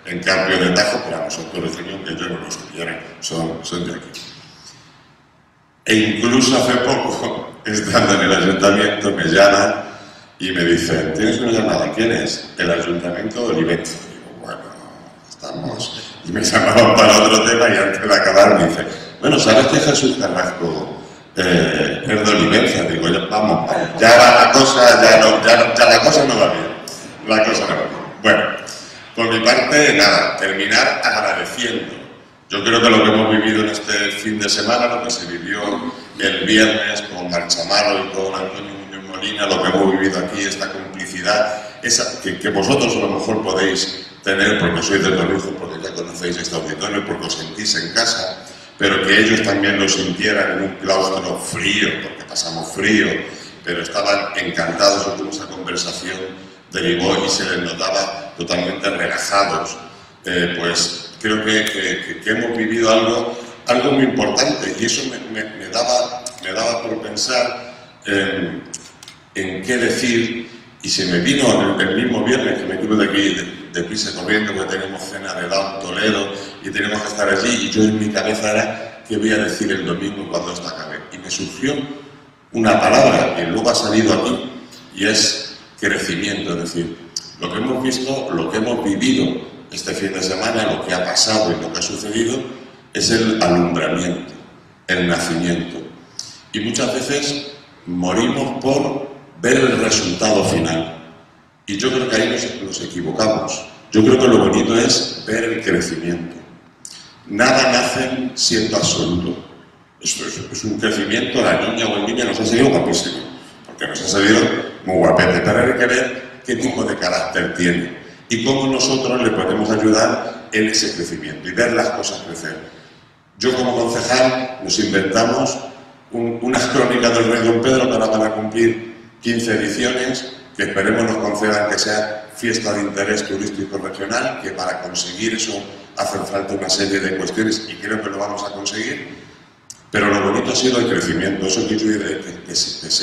en Carpio de Tajo, pero no son torrijeños, que ellos no los quieran, son de aquí. E incluso hace poco, estando en el ayuntamiento, me llaman y me dicen, ¿tienes una llamada? ¿Quién es? El ayuntamiento de Olivenza. Digo, bueno, estamos... Y me llamaban para otro tema y antes de acabar me dice, bueno, ¿sabes que Jesús Carrasco es de Olivenza? Digo, vamos, ya la cosa no va bien. Bueno, por mi parte, nada, terminar agradeciendo. Yo creo que lo que hemos vivido en este fin de semana, lo que se vivió el viernes con Marchamaro y con Antonio Muñoz Molina, lo que hemos vivido aquí, esta complicidad, esa, que vosotros a lo mejor podéis tener porque sois de Torrijos, porque ya conocéis este auditorio, porque os sentís en casa, pero que ellos también lo sintieran en un claustro frío, porque pasamos frío, pero estaban encantados con esa conversación, derivó y se les notaba totalmente relajados. Pues creo que hemos vivido algo muy importante y eso me daba por pensar en qué decir, y se me vino el mismo viernes que me tuve de aquí deprisa corriendo, porque tenemos cena de Down Toledo y tenemos que estar allí, y yo en mi cabeza era qué voy a decir el domingo cuando esto acabe, y me surgió una palabra que luego ha salido aquí y es crecimiento, es decir, lo que hemos visto, lo que hemos vivido este fin de semana, lo que ha pasado y lo que ha sucedido es el alumbramiento, el nacimiento, y muchas veces morimos por ver el resultado final. Y yo creo que ahí nos equivocamos. Yo creo que lo bonito es ver el crecimiento. Nada nace siendo absoluto. Esto es un crecimiento, la niña o el niño nos ha salido guapísimo, porque nos ha salido muy guapete, pero hay que ver qué tipo de carácter tiene y cómo nosotros le podemos ayudar en ese crecimiento y ver las cosas crecer. Yo como concejal nos inventamos unas crónicas del rey Don Pedro que ahora van a cumplir 15 ediciones, que esperemos nos concedan que sea fiesta de interés turístico regional, que para conseguir eso hacen falta una serie de cuestiones y creo que lo vamos a conseguir, Pero lo bonito ha sido el crecimiento, eso que se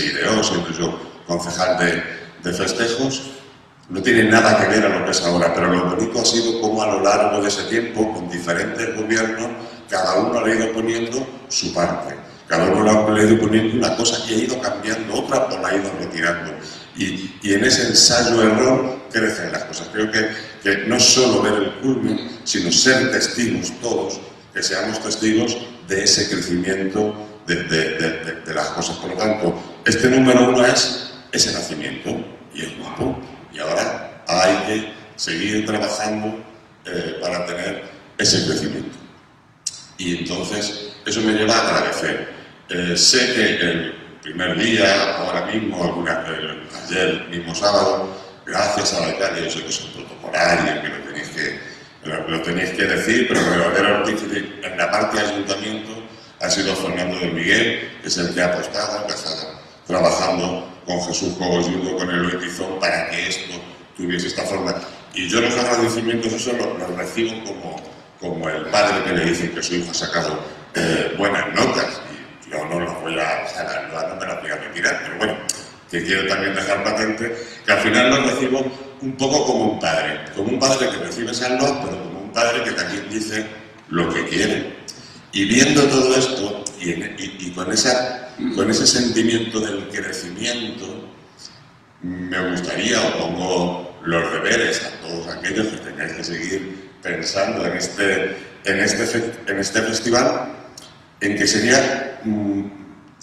ideó, siendo yo concejal de festejos, no tiene nada que ver a lo que es ahora, pero lo bonito ha sido cómo a lo largo de ese tiempo, con diferentes gobiernos, cada uno le ha ido poniendo su parte, cada uno le ha ido poniendo una cosa y ha ido cambiando otra o la ha ido retirando. Y en ese ensayo-error crecen las cosas. Creo que no es solo ver el culmen, sino ser testigos todos, que seamos testigos de ese crecimiento de las cosas. Por lo tanto, este número 1 es ese nacimiento, y es guapo. Y ahora hay que seguir trabajando para tener ese crecimiento. Y entonces, eso me lleva a agradecer. Sé que el primer día, ahora mismo, ayer mismo sábado, gracias a la Italia, yo sé que son protocolarios, que lo tenéis que decir, pero el verdadero artífice en la parte de ayuntamiento ha sido Fernando de Miguel, que es el que ha apostado, que está trabajando con Jesús Cogolludo, con Eloy Tizón, para que esto tuviese esta forma. Y yo los agradecimientos, eso los recibo como el padre que le dice que su hijo ha sacado buenas notas. Y yo no los voy a no me las voy a retirar, pero bueno, que quiero también dejar patente, que al final los recibo un poco como un padre que recibe salud, pero como un padre que también dice lo que quiere. Y viendo todo esto, y con ese sentimiento del crecimiento, me gustaría, o pongo los deberes a todos aquellos que tengáis que seguir pensando en este festival, en que sería,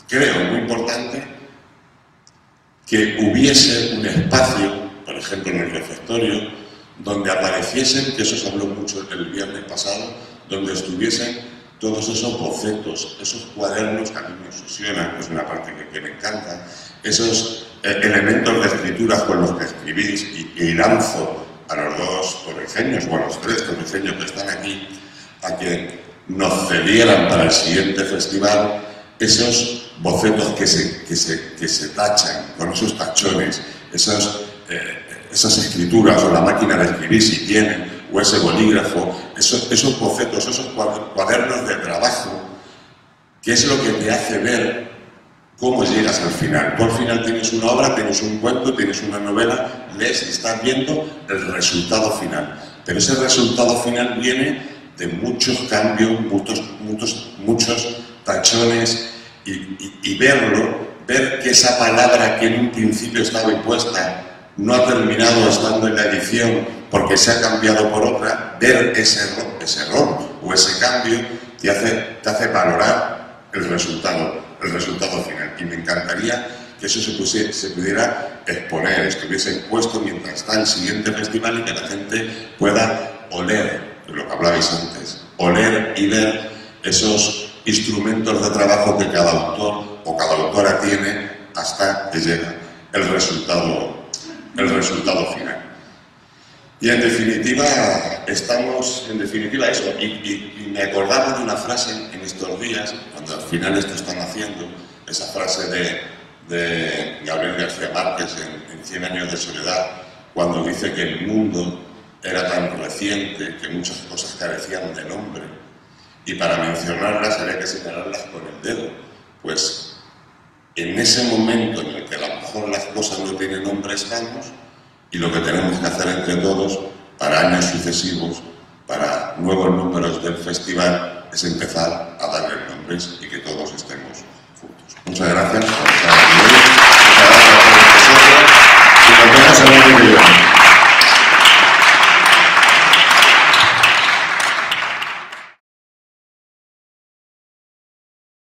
creo, muy importante que hubiese un espacio, por ejemplo en el refectorio, donde apareciesen, que eso se habló mucho el viernes pasado, donde estuviesen todos esos bocetos, esos cuadernos que a mí me obsesionan, que es una parte que me encanta, esos elementos de escritura con los que escribís, y lanzo a los dos torreceños, o a los tres torreceños que están aquí, a que nos cedieran para el siguiente festival esos bocetos que se tachan, con esos tachones, esas escrituras, o la máquina de escribir si tienen, o ese bolígrafo, esos bocetos, esos cuadernos de trabajo, que es lo que te hace ver cómo llegas al final. Tú al final tienes una obra, tienes un cuento, tienes una novela, lees y estás viendo el resultado final. Pero ese resultado final viene de muchos cambios, muchos tachones, y ver que esa palabra que en un principio estaba impuesta no ha terminado estando en la edición porque se ha cambiado por otra, ver ese error o ese cambio te hace valorar el resultado final. Y me encantaría que eso se pudiera exponer, estuviese expuesto mientras está el siguiente festival, y que la gente pueda oler, de lo que hablabais antes, oler y ver esos instrumentos de trabajo que cada autor o cada autora tiene hasta que llega el resultado final. Y en definitiva, eso, y me acordaba de una frase en estos días, cuando al final esto están haciendo, esa frase de Gabriel García Márquez en 100 años de soledad, cuando dice que el mundo era tan reciente que muchas cosas carecían de nombre, y para mencionarlas había que señalarlas con el dedo. Pues en ese momento en el que a lo mejor las cosas no tienen nombre estamos, y lo que tenemos que hacer entre todos para años sucesivos, para nuevos números del festival, es empezar a darle nombres y que todos estemos juntos. Muchas gracias por estar aquí hoy, muchas gracias a todos vosotros, y nos vemos el año que viene.